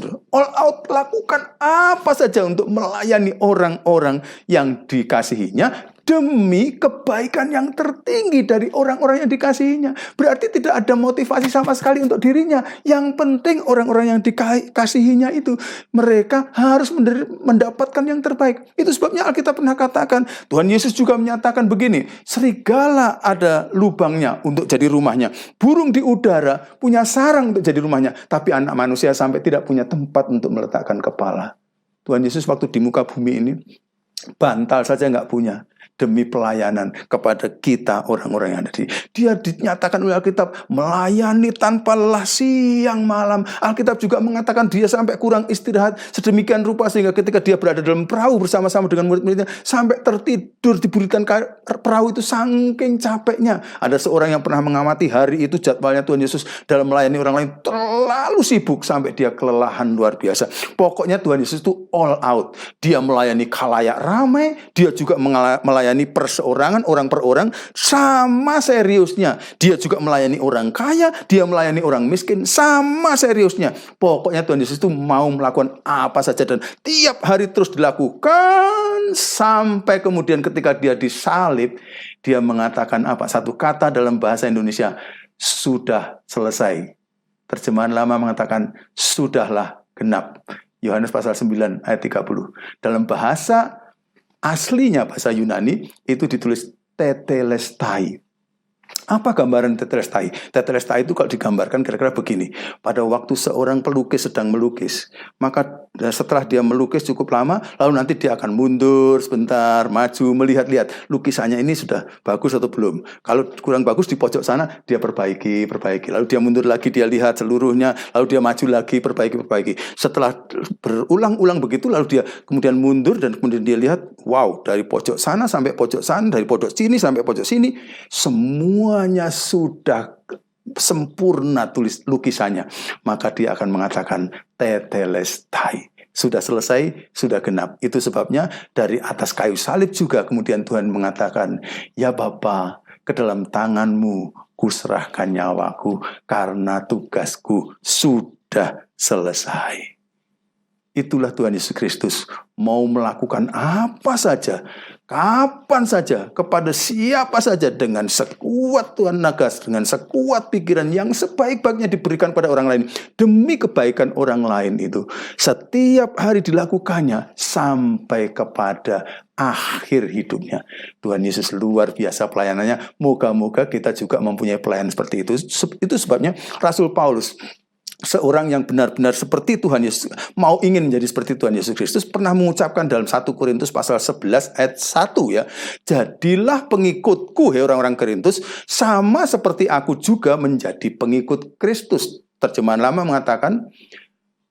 lakukan apa saja untuk melayani orang-orang yang dikasihinya demi kebaikan yang tertinggi dari orang-orang yang dikasihinya. Berarti tidak ada motivasi sama sekali untuk dirinya. Yang penting orang-orang yang dikasihinya itu, mereka harus mendapatkan yang terbaik. Itu sebabnya Alkitab pernah katakan, Tuhan Yesus juga menyatakan begini, serigala ada lubangnya untuk jadi rumahnya. Burung di udara punya sarang untuk jadi rumahnya. Tapi anak manusia sampai tidak punya tempat untuk meletakkan kepala. Tuhan Yesus waktu di muka bumi ini, bantal saja nggak punya. demi pelayanan kepada kita orang-orang yang ada di. Dia dinyatakan oleh Alkitab melayani tanpa lelah siang malam. Alkitab juga mengatakan dia sampai kurang istirahat sedemikian rupa sehingga ketika dia berada dalam perahu bersama-sama dengan murid-muridnya sampai tertidur di buritan perahu itu saking capeknya. Ada seorang yang pernah mengamati hari itu jadwalnya Tuhan Yesus dalam melayani orang lain terlalu sibuk sampai dia kelelahan luar biasa. Pokoknya Tuhan Yesus itu all out. Dia melayani khalayak ramai, dia juga melayani perseorangan, orang per orang, sama seriusnya. Dia juga melayani orang kaya, dia melayani orang miskin, sama seriusnya. Pokoknya Tuhan Yesus itu mau melakukan apa saja dan tiap hari terus dilakukan sampai kemudian ketika dia disalib, dia mengatakan apa? Satu kata dalam bahasa Indonesia, sudah selesai. Terjemahan lama mengatakan, sudahlah genap. Yohanes pasal 9 ayat 30. Dalam bahasa aslinya, bahasa Yunani, itu ditulis tetelestai. Apa gambaran tetelestai? Tetelestai itu kalau digambarkan kira-kira begini. Pada waktu seorang pelukis sedang melukis, maka setelah dia melukis cukup lama, lalu nanti dia akan mundur sebentar, maju, melihat-lihat lukisannya ini sudah bagus atau belum. Kalau kurang bagus di pojok sana, dia perbaiki. Lalu dia mundur lagi, dia lihat seluruhnya, lalu dia maju lagi, perbaiki. Setelah berulang-ulang begitu, lalu dia kemudian mundur dan kemudian dia lihat, wow, dari pojok sana sampai pojok sana, dari pojok sini sampai pojok sini, semuanya sudah sempurna lukisannya. Maka dia akan mengatakan tetelestai. Sudah selesai, sudah genap. Itu sebabnya dari atas kayu salib juga kemudian Tuhan mengatakan, ya Bapa, ke dalam tanganmu kuserahkan nyawaku karena tugasku sudah selesai. Itulah Tuhan Yesus Kristus mau melakukan apa saja, kapan saja, kepada siapa saja dengan sekuat Tuhan nagas, dengan sekuat pikiran yang sebaik-baiknya diberikan pada orang lain demi kebaikan orang lain itu. Setiap hari dilakukannya sampai kepada akhir hidupnya. Tuhan Yesus luar biasa pelayanannya. Moga-moga kita juga mempunyai pelayanan seperti itu. Itu sebabnya Rasul Paulus, seorang yang benar-benar seperti Tuhan Yesus, mau ingin menjadi seperti Tuhan Yesus Kristus, pernah mengucapkan dalam 1 Korintus pasal 11 ayat 1 ya, jadilah pengikutku, hei orang-orang Korintus, sama seperti aku juga menjadi pengikut Kristus. Terjemahan lama mengatakan,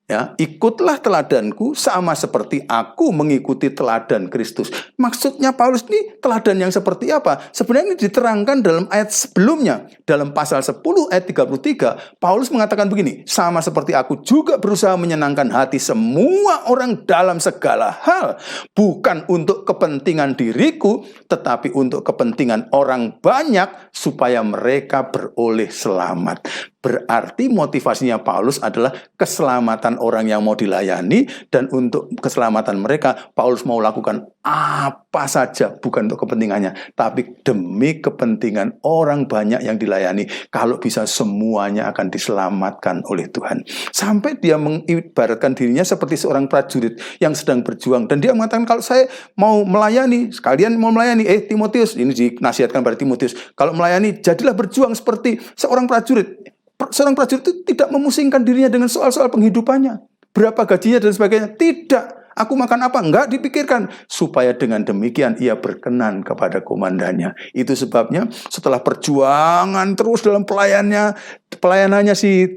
ya, ikutlah teladanku sama seperti aku mengikuti teladan Kristus. Maksudnya Paulus ini teladan yang seperti apa? Sebenarnya ini diterangkan dalam ayat sebelumnya. Dalam pasal 10 ayat 33, Paulus mengatakan begini, sama seperti aku juga berusaha menyenangkan hati semua orang dalam segala hal. Bukan untuk kepentingan diriku, tetapi untuk kepentingan orang banyak supaya mereka beroleh selamat. Berarti motivasinya Paulus adalah keselamatan orang yang mau dilayani, dan untuk keselamatan mereka Paulus mau lakukan apa saja, bukan untuk kepentingannya, tapi demi kepentingan orang banyak yang dilayani. Kalau bisa semuanya akan diselamatkan oleh Tuhan. Sampai dia mengibaratkan dirinya seperti seorang prajurit yang sedang berjuang, dan dia mengatakan, kalau saya mau melayani, sekalian mau melayani, Timotius, ini dinasihatkan pada Timotius, kalau melayani jadilah berjuang seperti seorang prajurit. Seorang prajurit itu tidak memusingkan dirinya dengan soal-soal penghidupannya, berapa gajinya dan sebagainya. Tidak, aku makan apa, enggak dipikirkan, supaya dengan demikian ia berkenan kepada komandannya. Itu sebabnya setelah perjuangan terus dalam pelayanannya si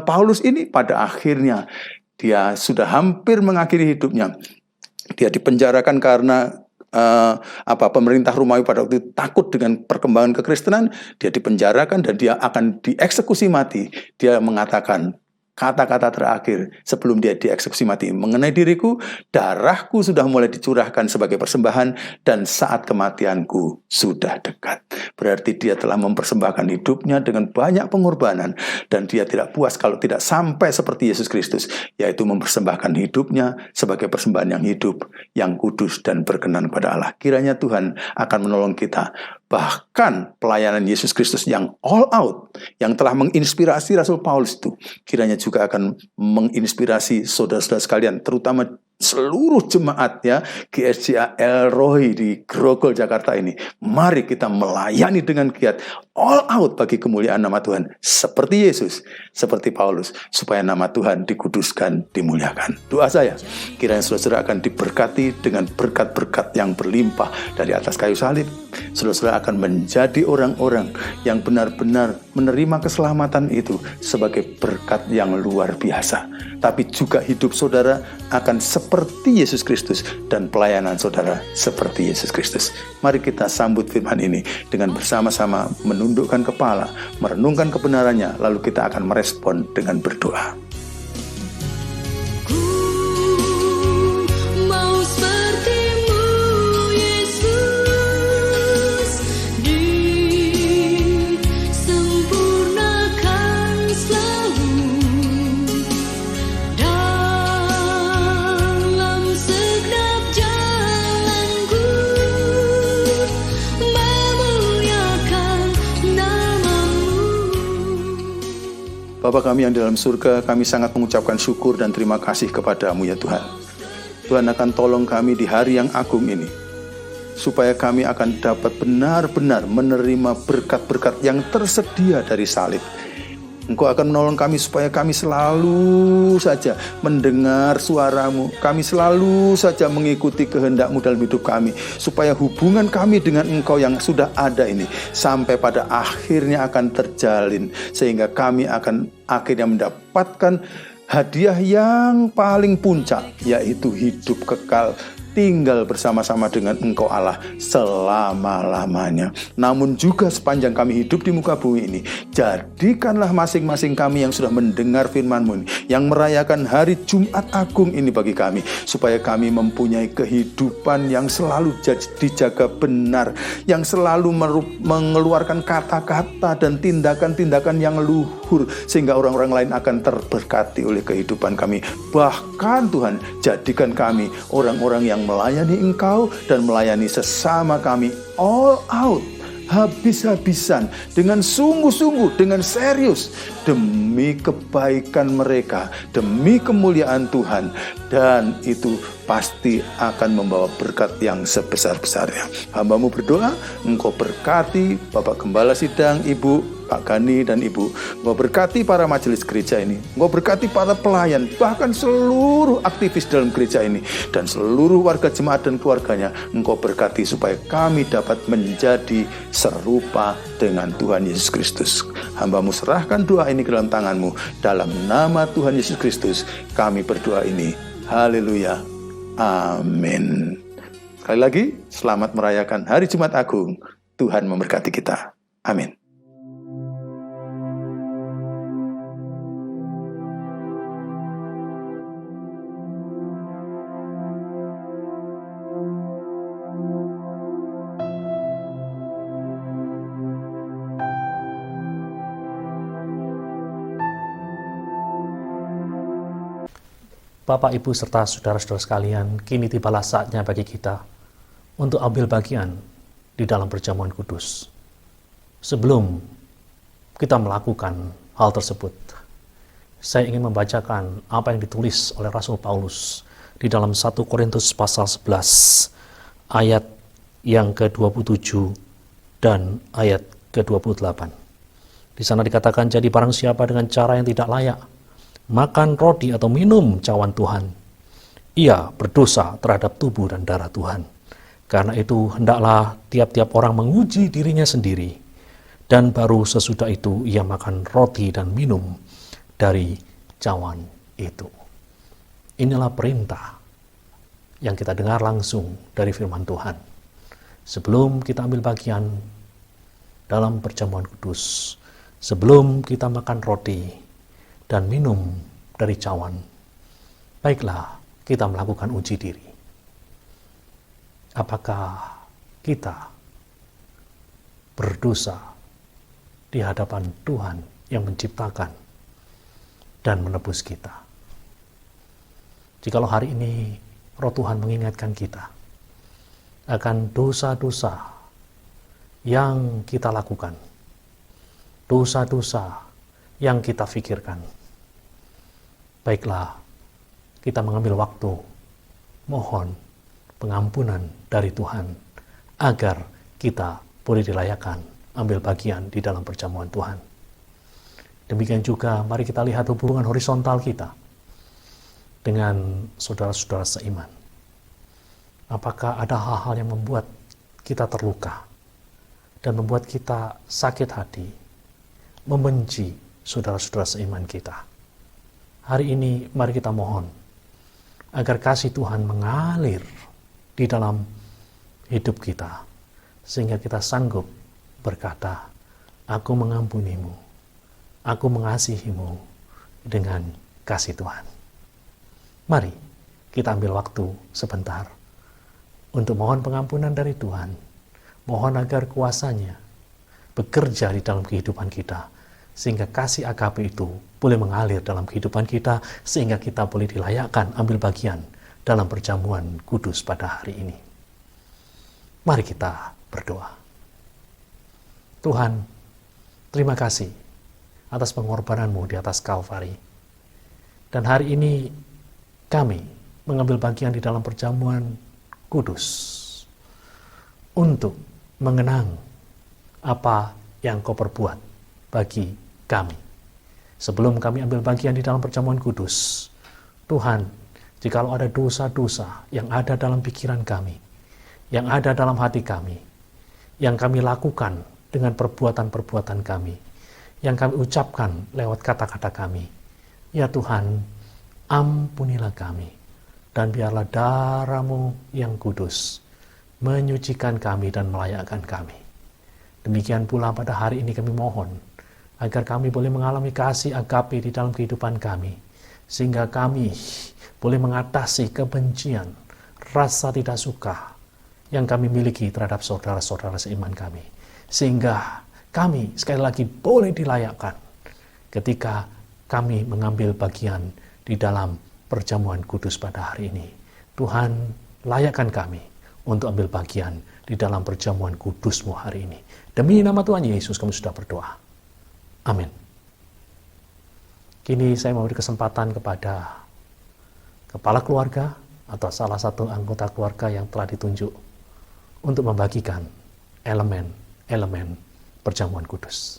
Paulus ini, pada akhirnya dia sudah hampir mengakhiri hidupnya. Dia dipenjarakan karena pemerintah Romawi pada waktu itu takut dengan perkembangan kekristenan. Dia dipenjarakan dan dia akan dieksekusi mati. Dia mengatakan kata-kata terakhir sebelum dia dieksekusi mati, mengenai diriku, darahku sudah mulai dicurahkan sebagai persembahan dan saat kematianku sudah dekat. Berarti dia telah mempersembahkan hidupnya dengan banyak pengorbanan, dan dia tidak puas kalau tidak sampai seperti Yesus Kristus, yaitu mempersembahkan hidupnya sebagai persembahan yang hidup, yang kudus dan berkenan kepada Allah. Kiranya Tuhan akan menolong kita. Bahkan pelayanan Yesus Kristus yang all out, yang telah menginspirasi Rasul Paulus itu, kiranya juga akan menginspirasi saudara-saudara sekalian, terutama seluruh jemaatnya GSJA Elroy di Grogol Jakarta ini, mari kita melayani dengan giat, all out bagi kemuliaan nama Tuhan, seperti Yesus, seperti Paulus, supaya nama Tuhan dikuduskan, dimuliakan. Doa saya, kiranya saudara akan diberkati dengan berkat-berkat yang berlimpah dari atas kayu salib. Saudara akan menjadi orang-orang yang benar-benar menerima keselamatan itu sebagai berkat yang luar biasa. Tapi juga hidup saudara akan seperti Yesus Kristus dan pelayanan saudara seperti Yesus Kristus. Mari kita sambut firman ini dengan bersama-sama menundukkan kepala, merenungkan kebenarannya, lalu kita akan merespon dengan berdoa. Bapa kami yang di dalam surga, kami sangat mengucapkan syukur dan terima kasih kepadamu ya Tuhan. Tuhan akan tolong kami di hari yang agung ini, supaya kami akan dapat benar-benar menerima berkat-berkat yang tersedia dari salib. Engkau akan menolong kami supaya kami selalu saja mendengar suaramu, kami selalu saja mengikuti kehendak-mu dalam hidup kami, supaya hubungan kami dengan Engkau yang sudah ada ini sampai pada akhirnya akan terjalin, sehingga kami akan akhirnya mendapatkan hadiah yang paling puncak, yaitu hidup kekal, tinggal bersama-sama dengan Engkau Allah selama-lamanya. Namun juga sepanjang kami hidup di muka bumi ini, jadikanlah masing-masing kami yang sudah mendengar firman-Mu ini, yang merayakan hari Jumat Agung ini bagi kami, supaya kami mempunyai kehidupan yang selalu dijaga benar, yang selalu mengeluarkan kata-kata dan tindakan-tindakan yang luhur, sehingga orang-orang lain akan terberkati oleh kehidupan kami. Bahkan Tuhan, jadikan kami orang-orang yang melayani Engkau dan melayani sesama kami all out, habis-habisan, dengan sungguh-sungguh, dengan serius, demi kebaikan mereka, demi kemuliaan Tuhan, dan itu pasti akan membawa berkat yang sebesar-besarnya. Hamba-Mu berdoa, Engkau berkati Bapak Gembala Sidang, Ibu Pak Gani dan Ibu. Engkau berkati para majelis gereja ini, Engkau berkati para pelayan, bahkan seluruh aktivis dalam gereja ini, dan seluruh warga jemaat dan keluarganya. Engkau berkati supaya kami dapat menjadi serupa dengan Tuhan Yesus Kristus. Hamba-Mu serahkan doa ini ke dalam tangan-Mu, dalam nama Tuhan Yesus Kristus kami berdoa ini. Haleluya, amin. Sekali lagi, selamat merayakan hari Jumat Agung. Tuhan memberkati kita, amin. Bapak, Ibu, serta saudara-saudara sekalian, kini tibalah saatnya bagi kita untuk ambil bagian di dalam perjamuan kudus. Sebelum kita melakukan hal tersebut, saya ingin membacakan apa yang ditulis oleh Rasul Paulus di dalam 1 Korintus pasal 11, ayat yang ke-27 dan ayat ke-28. Di sana dikatakan, jadi barang siapa dengan cara yang tidak layak makan roti atau minum cawan Tuhan, ia berdosa terhadap tubuh dan darah Tuhan. Karena itu hendaklah tiap-tiap orang menguji dirinya sendiri, dan baru sesudah itu ia makan roti dan minum dari cawan itu. Inilah perintah yang kita dengar langsung dari firman Tuhan. Sebelum kita ambil bagian dalam perjamuan kudus, sebelum kita makan roti dan minum dari cawan, baiklah kita melakukan uji diri. Apakah kita berdosa di hadapan Tuhan yang menciptakan dan menebus kita? Jikalau hari ini Roh Tuhan mengingatkan kita akan dosa-dosa yang kita lakukan, dosa-dosa yang kita pikirkan, baiklah kita mengambil waktu mohon pengampunan dari Tuhan agar kita boleh dilayakkan ambil bagian di dalam perjamuan Tuhan. Demikian juga mari kita lihat hubungan horizontal kita dengan saudara-saudara seiman. Apakah ada hal-hal yang membuat kita terluka dan membuat kita sakit hati, membenci saudara-saudara seiman kita? Hari ini mari kita mohon agar kasih Tuhan mengalir di dalam hidup kita, sehingga kita sanggup berkata, aku mengampunimu, aku mengasihimu dengan kasih Tuhan. Mari kita ambil waktu sebentar untuk mohon pengampunan dari Tuhan, mohon agar kuasanya bekerja di dalam kehidupan kita, sehingga kasih agape itu boleh mengalir dalam kehidupan kita, sehingga kita boleh dilayakkan ambil bagian dalam perjamuan kudus pada hari ini. Mari kita berdoa. Tuhan, terima kasih atas pengorbanan-Mu di atas Kalvari. Dan hari ini kami mengambil bagian di dalam perjamuan kudus untuk mengenang apa yang Kau perbuat bagi kami. Sebelum kami ambil bagian di dalam perjamuan kudus, Tuhan, jikalau ada dosa-dosa yang ada dalam pikiran kami, yang ada dalam hati kami, yang kami lakukan dengan perbuatan-perbuatan kami, yang kami ucapkan lewat kata-kata kami, ya Tuhan, ampunilah kami, dan biarlah darah-Mu yang kudus menyucikan kami dan melayakkan kami. Demikian pula pada hari ini kami mohon agar kami boleh mengalami kasih agape di dalam kehidupan kami, sehingga kami boleh mengatasi kebencian, rasa tidak suka yang kami miliki terhadap saudara-saudara seiman kami, sehingga kami sekali lagi boleh dilayakkan ketika kami mengambil bagian di dalam perjamuan kudus pada hari ini. Tuhan, layakkan kami untuk ambil bagian di dalam perjamuan kudus-Mu hari ini. Demi nama Tuhan Yesus kami sudah berdoa. Amin. Kini saya memberi kesempatan kepada kepala keluarga atau salah satu anggota keluarga yang telah ditunjuk untuk membagikan elemen-elemen perjamuan kudus.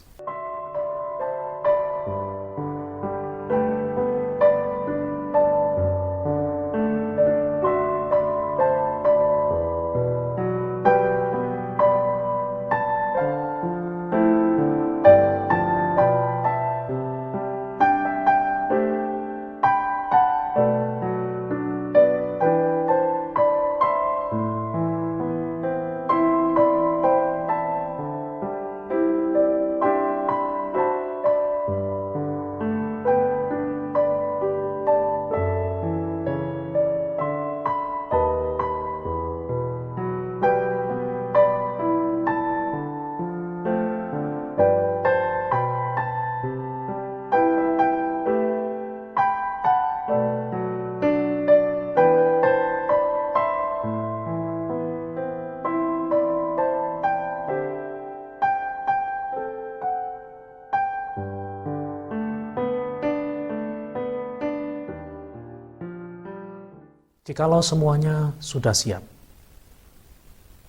Jikalau semuanya sudah siap,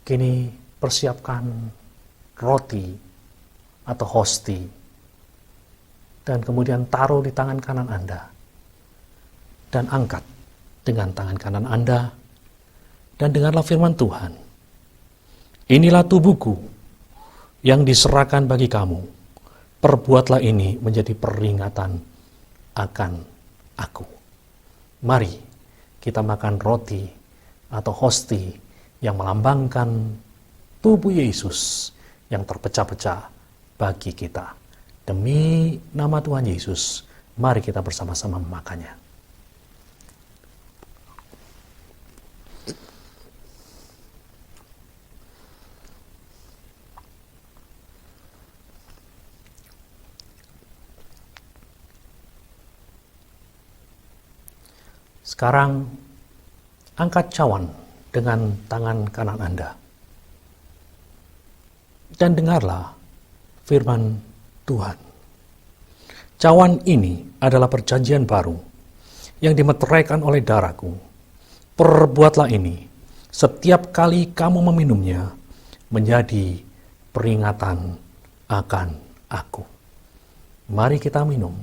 kini persiapkan roti atau hosti, dan kemudian taruh di tangan kanan Anda, dan angkat dengan tangan kanan Anda, dan dengarlah firman Tuhan. Inilah tubuhku yang diserahkan bagi kamu, perbuatlah ini menjadi peringatan akan aku. Mari kita makan roti atau hosti yang melambangkan tubuh Yesus yang terpecah-pecah bagi kita. Demi nama Tuhan Yesus, mari kita bersama-sama memakannya. Sekarang, angkat cawan dengan tangan kanan Anda. Dan dengarlah firman Tuhan. Cawan ini adalah perjanjian baru yang dimeteraikan oleh darahku. Perbuatlah ini setiap kali kamu meminumnya menjadi peringatan akan aku. Mari kita minum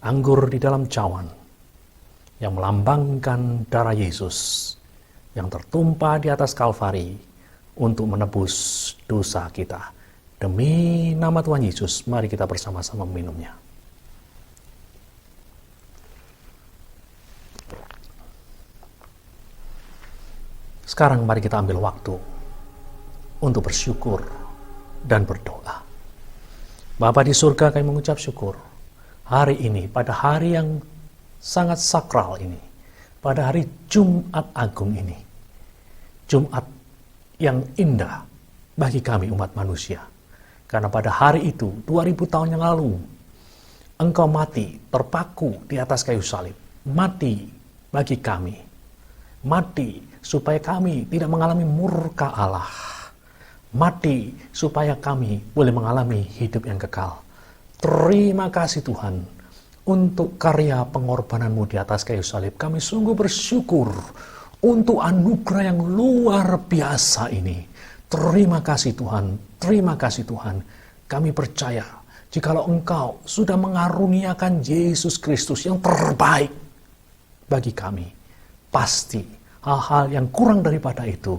anggur di dalam cawan yang melambangkan darah Yesus yang tertumpah di atas Kalvari untuk menebus dosa kita. Demi nama Tuhan Yesus, mari kita bersama-sama meminumnya. Sekarang mari kita ambil waktu untuk bersyukur dan berdoa. Bapa di surga, kami mengucap syukur hari ini, pada hari yang sangat sakral ini, pada hari Jumat Agung ini, Jumat yang indah bagi kami umat manusia. Karena pada hari itu, 2000 tahun yang lalu, Engkau mati, terpaku di atas kayu salib. Mati bagi kami. Mati supaya kami tidak mengalami murka Allah. Mati supaya kami boleh mengalami hidup yang kekal. Terima kasih Tuhan untuk karya pengorbanan-Mu di atas kayu salib. Kami sungguh bersyukur untuk anugerah yang luar biasa ini. Terima kasih Tuhan, terima kasih Tuhan. Kami percaya jikalau Engkau sudah mengaruniakan Yesus Kristus yang terbaik bagi kami, pasti hal-hal yang kurang daripada itu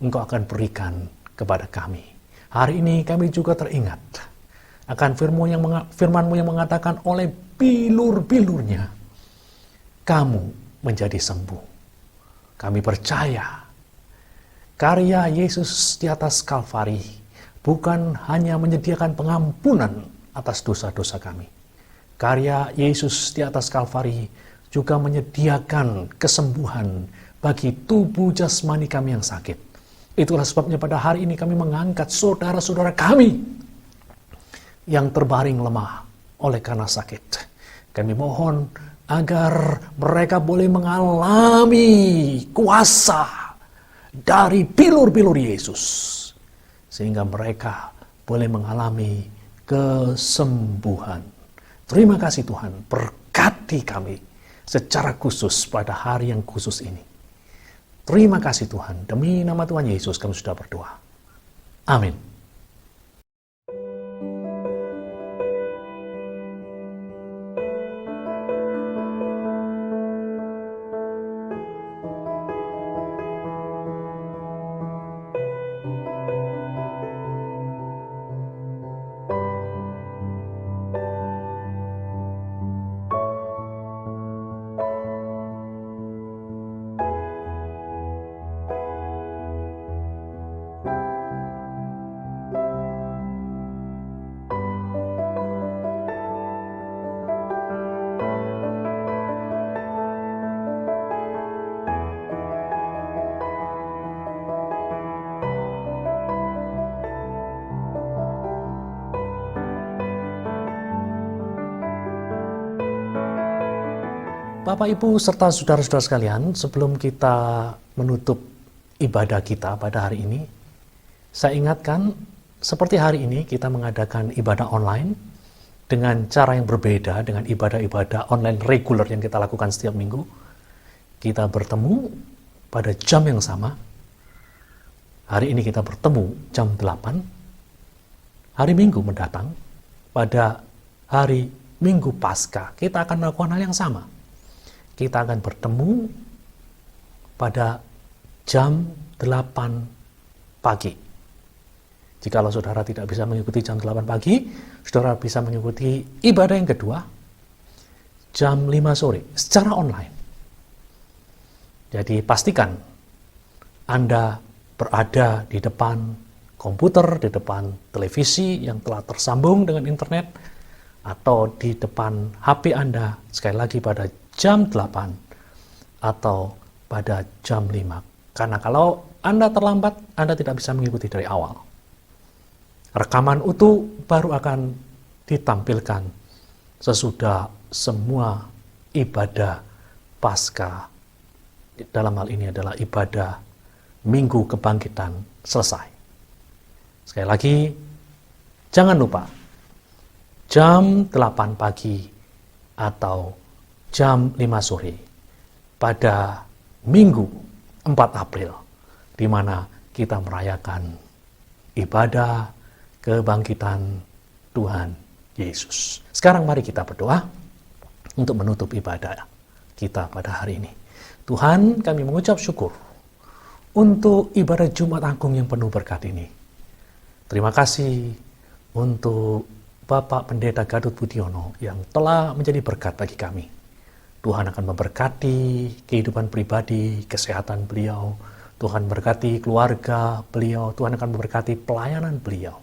Engkau akan berikan kepada kami. Hari ini kami juga teringat akan firman-Mu yang mengatakan oleh bilur-bilurnya kamu menjadi sembuh. Kami percaya karya Yesus di atas Kalvari bukan hanya menyediakan pengampunan atas dosa-dosa kami. Karya Yesus di atas Kalvari juga menyediakan kesembuhan bagi tubuh jasmani kami yang sakit. Itulah sebabnya pada hari ini kami mengangkat saudara-saudara kami yang terbaring lemah oleh karena sakit. Kami mohon agar mereka boleh mengalami kuasa dari bilur-bilur Yesus, sehingga mereka boleh mengalami kesembuhan. Terima kasih Tuhan, berkati kami secara khusus pada hari yang khusus ini. Terima kasih Tuhan, demi nama Tuhan Yesus kami sudah berdoa. Amin. Bapak, Ibu, serta saudara-saudara sekalian, sebelum kita menutup ibadah kita pada hari ini, saya ingatkan, seperti hari ini kita mengadakan ibadah online dengan cara yang berbeda dengan ibadah-ibadah online reguler yang kita lakukan setiap minggu. Kita bertemu pada jam yang sama. Hari ini kita bertemu jam 8. Hari Minggu mendatang, pada hari Minggu Paskah, kita akan melakukan hal yang sama. Kita akan bertemu pada jam 8 pagi. Jikalau saudara tidak bisa mengikuti jam 8 pagi, saudara bisa mengikuti ibadah yang kedua, jam 5 sore, secara online. Jadi pastikan Anda berada di depan komputer, di depan televisi yang telah tersambung dengan internet, atau di depan HP Anda, sekali lagi pada jam 8 atau pada jam 5. Karena kalau Anda terlambat, Anda tidak bisa mengikuti dari awal. Rekaman utuh baru akan ditampilkan sesudah semua ibadah Paskah, dalam hal ini adalah ibadah Minggu Kebangkitan, selesai. Sekali lagi, jangan lupa jam 8 pagi atau jam 5 sore pada Minggu 4 April, di mana kita merayakan ibadah kebangkitan Tuhan Yesus. Sekarang mari kita berdoa untuk menutup ibadah kita pada hari ini. Tuhan, kami mengucap syukur untuk ibadah Jumat Agung yang penuh berkat ini. Terima kasih untuk Bapak Pendeta Gadot Budiono yang telah menjadi berkat bagi kami. Tuhan akan memberkati kehidupan pribadi, kesehatan beliau. Tuhan memberkati keluarga beliau. Tuhan akan memberkati pelayanan beliau.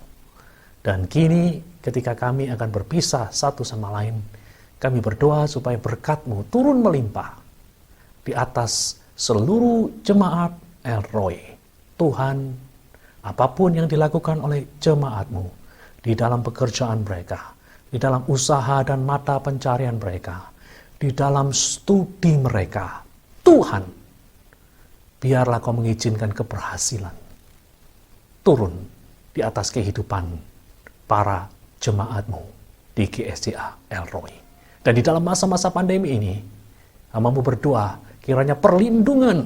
Dan kini ketika kami akan berpisah satu sama lain, kami berdoa supaya berkat-Mu turun melimpah di atas seluruh jemaat El Roy. Tuhan, apapun yang dilakukan oleh jemaat-Mu, di dalam pekerjaan mereka, di dalam usaha dan mata pencarian mereka, di dalam studi mereka, Tuhan, biarlah Kau mengizinkan keberhasilan turun di atas kehidupan para jemaat-Mu di GSCA El Roy. Dan di dalam masa-masa pandemi ini, hamba-Mu berdoa, kiranya perlindungan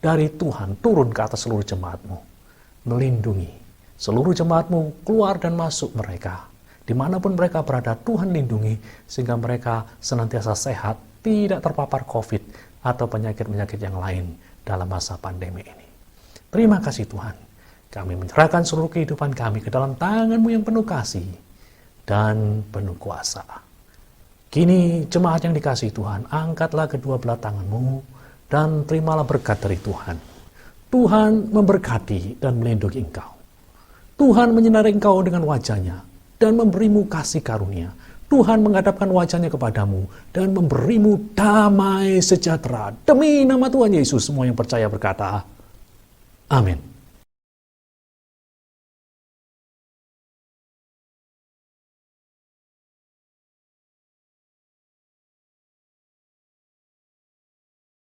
dari Tuhan turun ke atas seluruh jemaat-Mu, melindungi seluruh jemaat-Mu keluar dan masuk mereka. Dimanapun mereka berada, Tuhan lindungi sehingga mereka senantiasa sehat, tidak terpapar COVID atau penyakit-penyakit yang lain dalam masa pandemi ini. Terima kasih Tuhan. Kami menyerahkan seluruh kehidupan kami ke dalam tangan-Mu yang penuh kasih dan penuh kuasa. Kini jemaat yang dikasihi Tuhan, angkatlah kedua belah tangan-Mu dan terimalah berkat dari Tuhan. Tuhan memberkati dan melindungi engkau. Tuhan menyinari engkau dengan wajah-Nya dan memberimu kasih karunia. Tuhan menghadapkan wajah-Nya kepadamu dan memberimu damai sejahtera. Demi nama Tuhan Yesus, semua yang percaya berkata, amin.